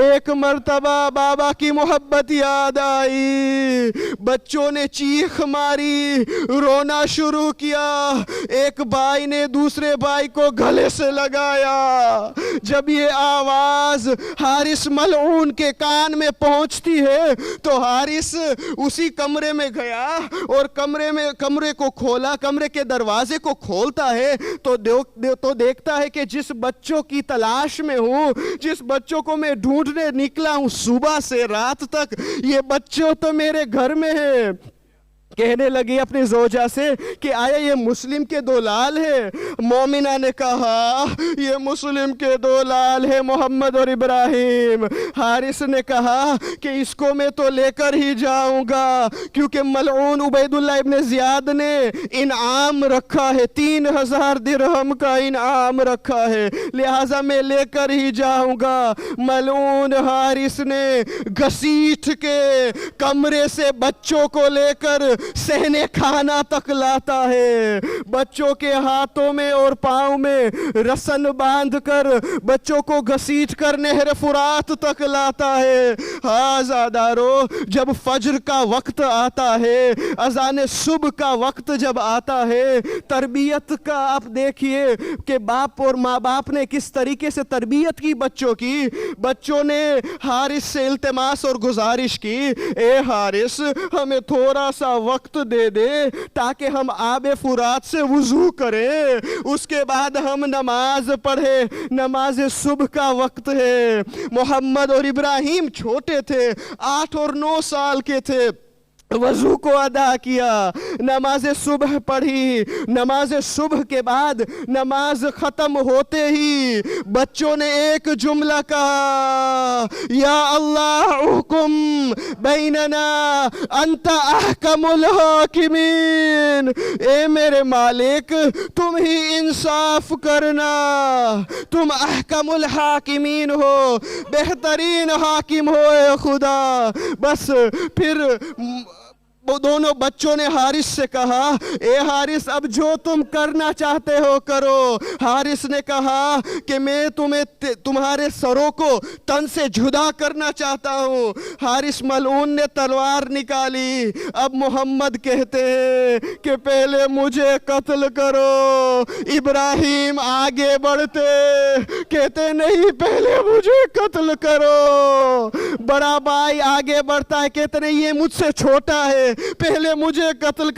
ایک مرتبہ بابا کی محبت یاد آئی، بچوں نے چیخ ماری، رونا شروع کیا، ایک بھائی نے دوسرے بھائی کو گلے سے لگایا۔ جب یہ آواز حارث ملعون کے کان میں پہنچتی ہے تو حارث اسی کمرے میں گیا اور کمرے کو کھولا، کمرے کے دروازے کو کھولتا ہے تو دیکھتا ہے کہ جس بچوں کی تلاش میں ہوں، جس بچوں کو میں ڈھونڈنے نکلا ہوں صبح سے رات تک، یہ بچوں تو میرے گھر میں ہیں۔ کہنے لگی اپنی زوجہ سے کہ آیا یہ مسلم کے 2 لال ہیں؟ مومنہ نے کہا یہ مسلم کے 2 لال ہیں، محمد اور ابراہیم۔ حارث نے کہا کہ اس کو میں تو لے کر ہی جاؤں گا، کیونکہ ملعون عبید اللہ ابن زیاد نے انعام رکھا ہے، 3000 درہم کا انعام رکھا ہے، لہٰذا میں لے کر ہی جاؤں گا۔ ملعون حارث نے گھسیٹ کے کمرے سے بچوں کو لے کر صحنِ کھانا تک لاتا ہے، بچوں کے ہاتھوں میں اور پاؤں میں رسن باندھ کر بچوں کو گھسیٹ کر نہر فرات تک لاتا ہے۔ آزادارو، جب فجر کا وقت آتا ہے، اذان صبح کا وقت جب آتا ہے، تربیت کا آپ دیکھیے کہ باپ اور ماں باپ نے کس طریقے سے تربیت کی بچوں کی۔ بچوں نے حارث سے التماس اور گزارش کی، اے حارث ہمیں تھوڑا سا وقت دے دے تاکہ ہم آب فرات سے وضو کریں، اس کے بعد ہم نماز پڑھیں، نماز صبح کا وقت ہے۔ محمد اور ابراہیم چھوٹے تھے، 8 اور 9 سال کے تھے، وضو کو ادا کیا، نماز صبح پڑھی، نماز صبح کے بعد نماز ختم ہوتے ہی بچوں نے ایک جملہ کہا، یا اللہ احکم بیننا انت احکم الحاکمین، اے میرے مالک تم ہی انصاف کرنا، تم احکم الحاکمین ہو، بہترین حاکم ہو اے خدا۔ بس پھر وہ دونوں بچوں نے حارث سے کہا، اے حارث اب جو تم کرنا چاہتے ہو کرو۔ حارث نے کہا کہ میں تمہارے سروں کو تن سے جدا کرنا چاہتا ہوں۔ حارث ملعون نے تلوار نکالی۔ اب محمد کہتے ہیں کہ پہلے مجھے قتل کرو، ابراہیم آگے بڑھتے کہتے نہیں پہلے مجھے قتل کرو، بڑا بھائی آگے بڑھتا ہے کہتے نہیں یہ مجھ سے چھوٹا ہے، پہلے مجھے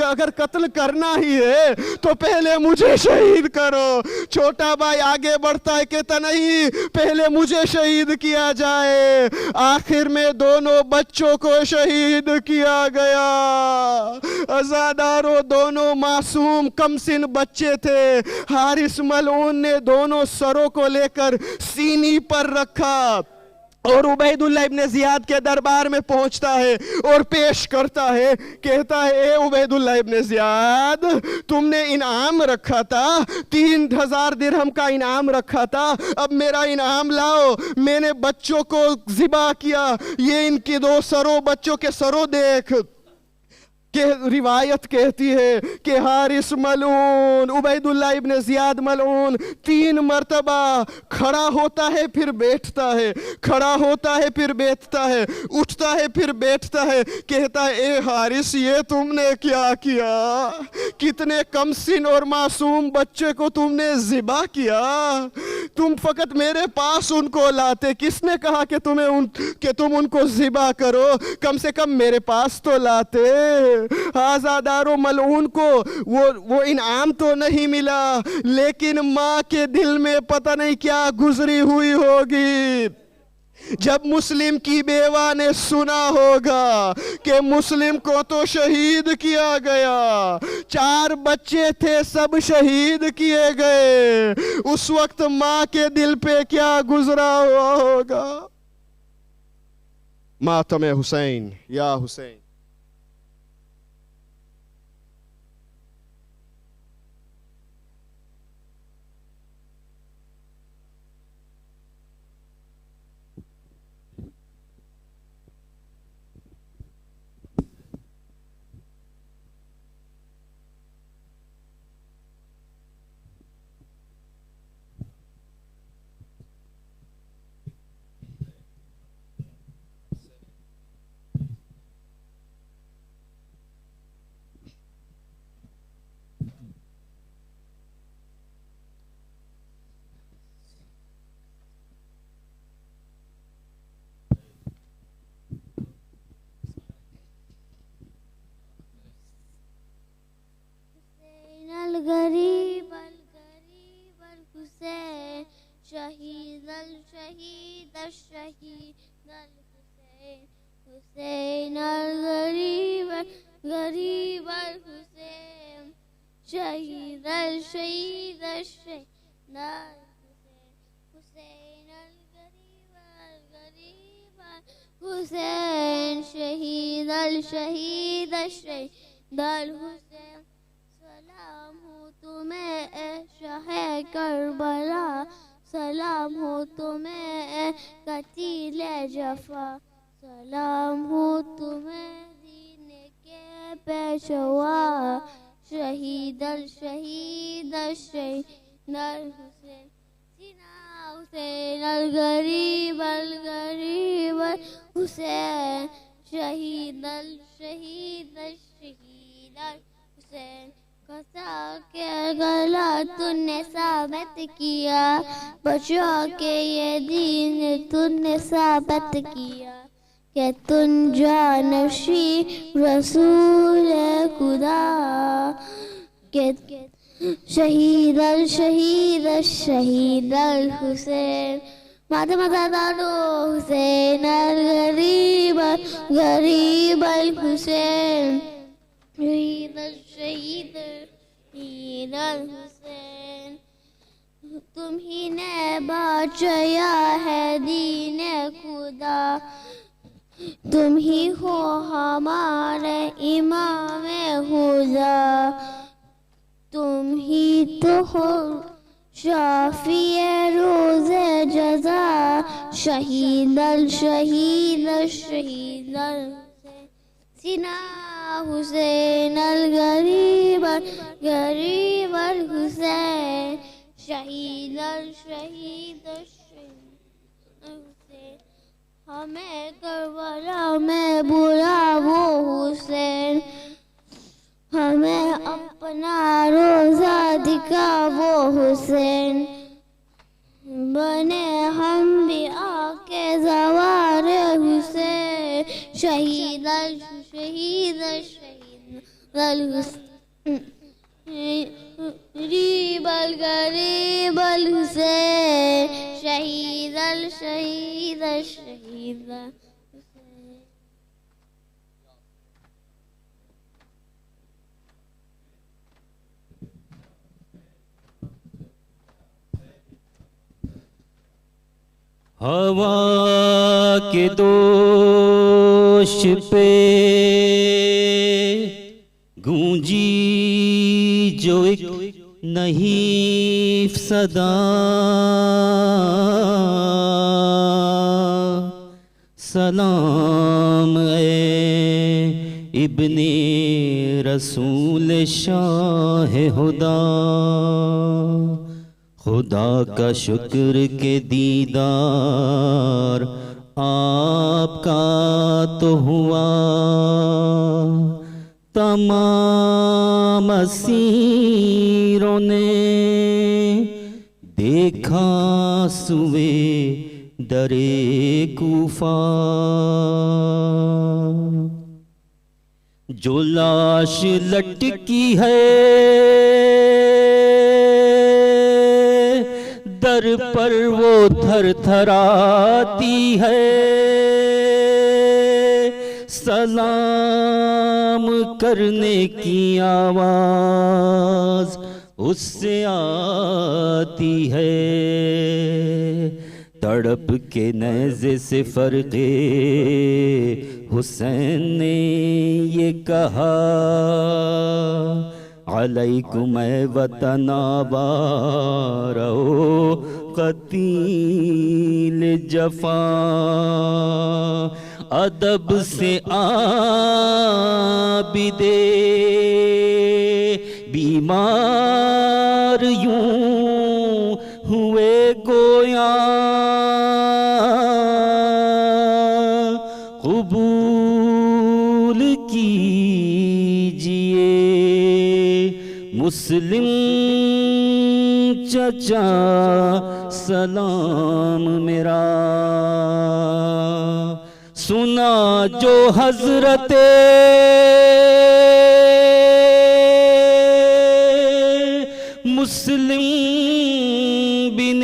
اگر قتل کرنا ہی ہے تو پہلے مجھے شہید کرو۔ چھوٹا بھائی آگے بڑھتا ہے کہتا نہیں پہلے مجھے شہید کیا جائے۔ آخر میں دونوں بچوں کو شہید کیا گیا۔ عزادارو، دونوں معصوم کم سن بچے تھے۔ حارث ملعون نے دونوں سروں کو لے کر سینی پر رکھا اور عبید اللہ ابن زیاد کے دربار میں پہنچتا ہے اور پیش کرتا ہے، کہتا ہے اے عبید اللہ ابن زیاد، تم نے انعام رکھا تھا، 3000 درہم کا انعام رکھا تھا، اب میرا انعام لاؤ۔ میں نے بچوں کو ذبح کیا، یہ ان کی 2 سروں، بچوں کے سروں دیکھ۔ کہ روایت کہتی ہے کہ حارث ملعون، عبیداللہ ابن زیاد ملعون 3 مرتبہ کھڑا ہوتا ہے پھر بیٹھتا ہے، کھڑا ہوتا ہے پھر بیٹھتا ہے، اٹھتا ہے پھر بیٹھتا ہے، کہتا ہے اے حارث یہ تم نے کیا کیا؟ کتنے کم سن اور معصوم بچے کو تم نے ذبح کیا، تم فقط میرے پاس ان کو لاتے، کس نے کہا کہ تم ان کو ذبح کرو؟ کم سے کم میرے پاس تو لاتے۔ آزادار و ملعون کو وہ انعام تو نہیں ملا، لیکن ماں کے دل میں پتہ نہیں کیا گزری ہوئی ہوگی جب مسلم کی بیوہ نے سنا ہوگا کہ مسلم کو تو شہید کیا گیا، 4 بچے تھے سب شہید کیے گئے، اس وقت ماں کے دل پہ کیا گزرا ہوا ہوگا؟ ماتم حسین یا حسین۔ الغریب الغریب الحسین شہید الشہید الشہید الحسین حسین الغریب الغریب الحسین شہید الشہید الشہید الحسین حسین الغریب الغریب الحسین شہید الشہید الشہید الحسین سلام ہو تمہیں اے شاہ کربلا، سلام ہو تمہیں اے قتیل جفا، سلام ہو تمہیں دین کے پیشوا، شہید الشہید الشہید الحسین سینا حسین الغریب الغریب الحسین شہید الشہید الشہید الحسین کسا کے گلا تم نے ثابت کیا، بچا کے یہ دین تم نے ثابت کیا کہ تم جانشی رسول خدا، کہ شہید الشہید الشہید الحسین ماتم آزادارو حسین الغریب الغریب الحسین شہید الشہید شہید الحسین تم ہی نے بچایا ہے دین خدا، تم ہی ہو ہمارے امام خدا، تم ہی تو ہو شافی روز جزا، شہید الشہید الشہید الحسین سینا حسین الغریب الغریب الحسین شہید الشہید الشہید الحسین ہمیں کربلا میں بلا وہ حسین، ہمیں اپنا روزہ دکھا وہ حسین، بنے ہم بھی آکے زوار حسین، شہید الشہید الشہید الحسین غریب الغریب الحسین شہید الشہید الشہید الحسین۔ ہوا کے دوش پہ گونجی جو ایک نحیف صدا، سلام اے ابن رسول شاہ خدا، خدا کا شکر کے دیدار آپ کا تو ہوا، تمام اسیروں نے دیکھا سوئے درے کوفہ، جو لاش لٹکی ہے در پر وہ تھر تھراتی ہے، سلام کرنے کی آواز اس سے آتی ہے، تڑپ کے نیزے سے فرق حسین نے یہ کہا، علیکم اے وطن آبارو قتیل جفا، ادب سے عابد بیمار یوں ہوئے گویا، قبول کیجئے مسلم چچا سلام میرا، سنا جو حضرت مسلم بن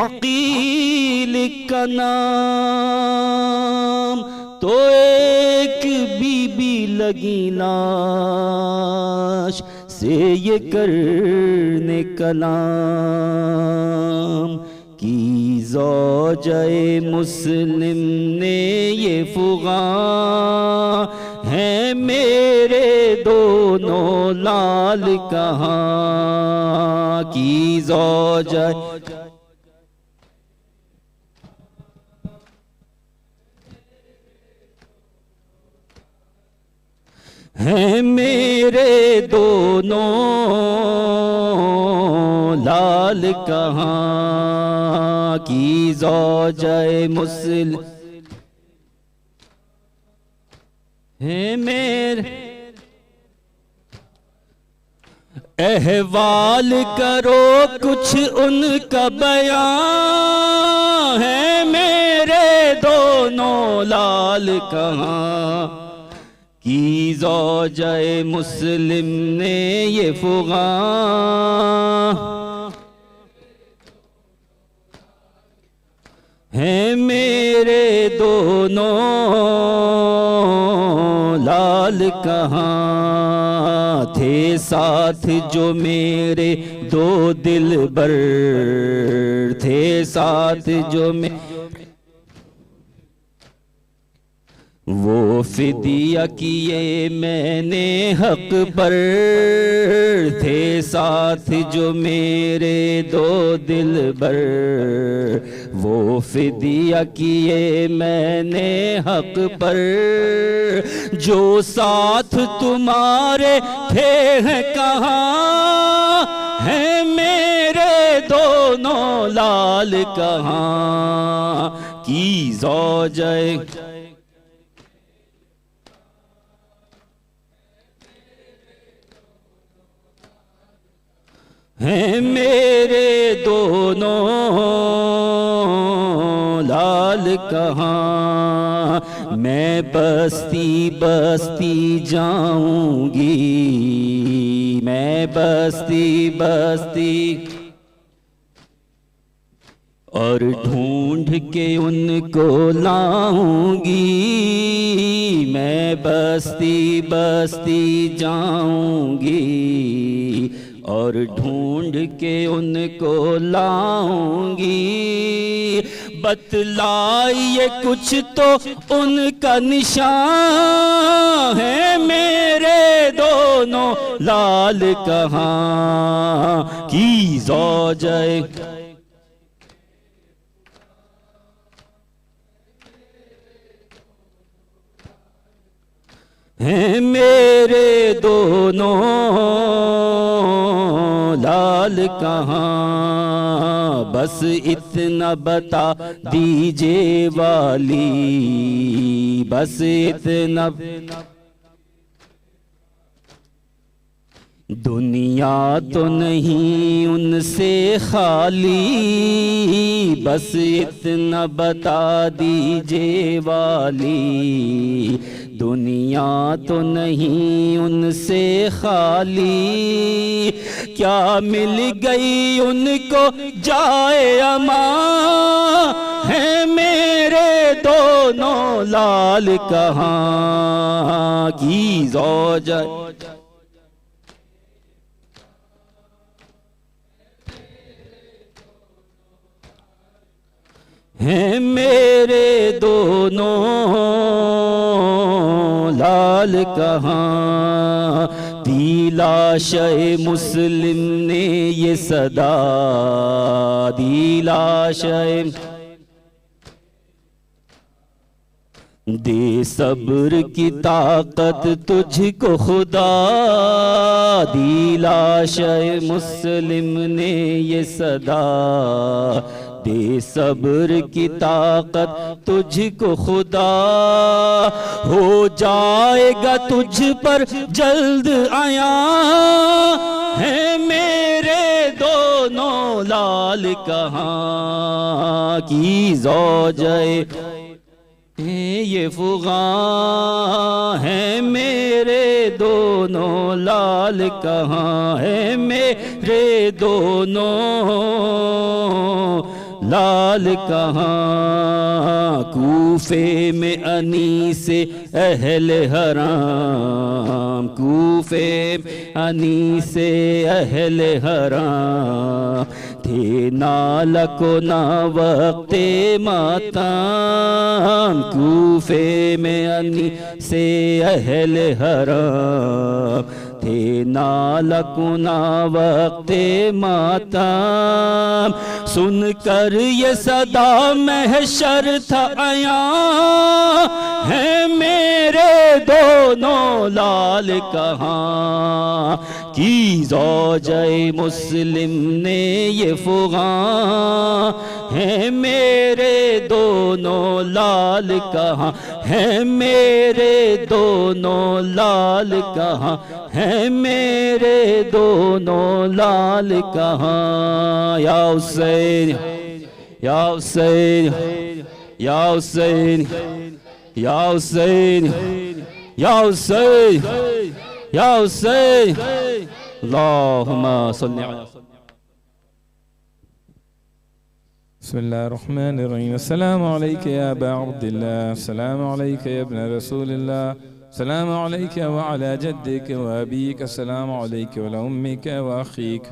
عقیل کا نام، تو ایک بی بی لگی لاش سے یہ کرنے کلام، کی زوجہ مسلم نے یہ فغاں ہیں میرے دونوں لال کہاں، کی زوجہ ہیں میرے دونوں لال کہاں، کی زوجہ مسلم ہیں میرے، احوال کرو کچھ ان کا بیان، ہے میرے دونوں لال کہاں، کی زوجہ مسلم نے یہ فغاں ہیں میرے دونوں لال کہاں، تھے ساتھ جو میرے دو دلبر، تھے ساتھ جو وہ فدیہ کیے میں نے حق پر، تھے ساتھ جو میرے دو دلبر، وہ فدیہ کیے میں نے حق پر، جو ساتھ تمہارے تھے ہیں کہاں، ہیں میرے دونوں لال کہاں، کی زوجہ ہیں میرے دونوں لال کہاں، میں بستی بستی جاؤں گی، میں بستی بستی اور ڈھونڈ کے ان کو لاؤں گی، میں بستی بستی جاؤں گی اور ڈھونڈ کے ان کو لاؤں گی، بتلائیے کچھ تو ان کا نشان ہے میرے دونوں لال کہاں کی زوجہ ہیں میرے دونوں لال کہاں، بس اتنا بتا دیجئے والی، بس اتنا دنیا تو نہیں ان سے خالی، بس اتنا بتا دیجئے والی، دنیا تو نہیں ان سے خالی، کیا مل گئی ان کو جائے امان، ہیں میرے دونوں لال کہاں کی زوج ہیں میرے دونوں لال کہاں، دی لاشِ مسلم نے یہ صدا دی، لاشِ دے صبر کی طاقت تجھ کو خدا، دی لاشِ مسلم نے یہ صدا، دے صبر کی طاقت تجھ کو خدا، ہو جائے گا تجھ پر جلد عیاں، ہیں میرے دونوں لال کہاں کی زوجے یہ فغاں، ہیں میرے دونوں لال کہاں، ہیں میرے دونوں لال کہاں، کوفے میں انیس اہل حرام، کوفے میں انیس اہل حرام، تھے نالک و نہ وقت ماتم، کوفے میں انیس اہل حرام، تھے نالک و نہ وقت ماتم، سن کر یہ صدا محشر تھا عیاں، ہیں میرے دونوں لال کہاں کی زوجہ مسلم نے یہ فغاں، ہیں میرے دونوں لال کہاں، ہیں میرے دونوں لال کہاں، ہیں میرے دونوں لال کہاں، یا حسین یا حسین یا حسین یا حسین یا حسین یا حسین، اللہم صلی علی بسم اللہ الرحمن الرحیم، السلام علیک یا ابا عبداللہ، السلام علیک یا ابن رسول اللہ، السلام علیک وعلى جدک وابیک، السلام علیک وعلى امک واخیک،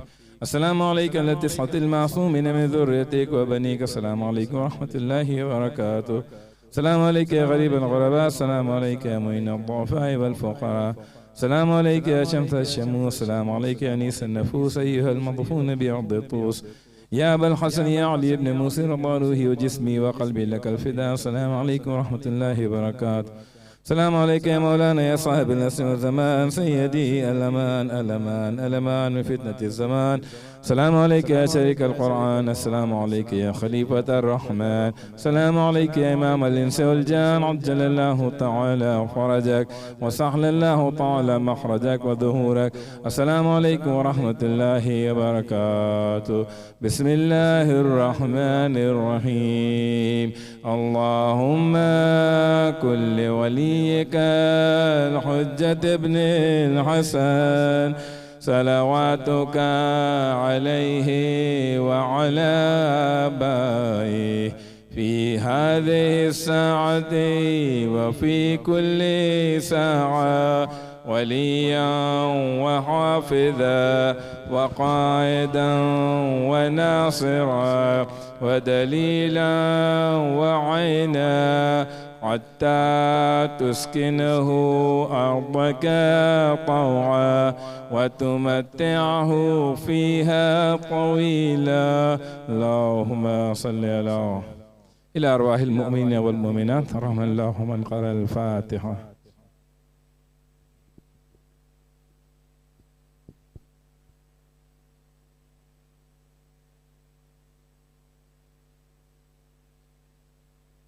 السلام علیک علی التسعة المعصومین من ذریتک وبنیک، السلام علیکم ورحمۃ اللہ وبرکاتہ، السلام علیک یا غریب الغرباء، السلام علیک یا معین الضعفاء والفقراء، السلام علیک یا شمس الشموس، السلام علیک یا انیس النفوس ایہا المضفون بعرض الطوس، یا ابا الحسن یا علی ابن موسیٰ رضا روحی و جسمی و قلبی لک الفدا، السلام علیکم ورحمۃ اللہ وبرکاتہ، السلام علیکم یا مولانا یا صاحب الاسم والزمان، سیدی الامان الامان الامان من فتنة الزمان، السلام علیکم یا شریک القرآن، السلام علیکم یا خلیفۃ الرحمن، السلام علیکم یا امام الانس والجان، عجل اللہ تعالی فرجک وسهل اللہ تعالی مخرجک وظہورک، السلام علیکم ورحمۃ اللہ وبرکاتہ، بسم اللہ الرحمن الرحیم، اللہم کل ولیک الحجت ابن الحسن، صلواتك عليه وعلى آبائه في هذه الساعة وفي كل ساعة، وليا وحافظا وقائدا وناصرا ودليلا وعينا، حتى تسكنه أرضك طوعا وتمتعه فيها طويلا، اللهم صل على إلى أرواح المؤمنين والمؤمنات، رحم الله من قرأ الفاتحة.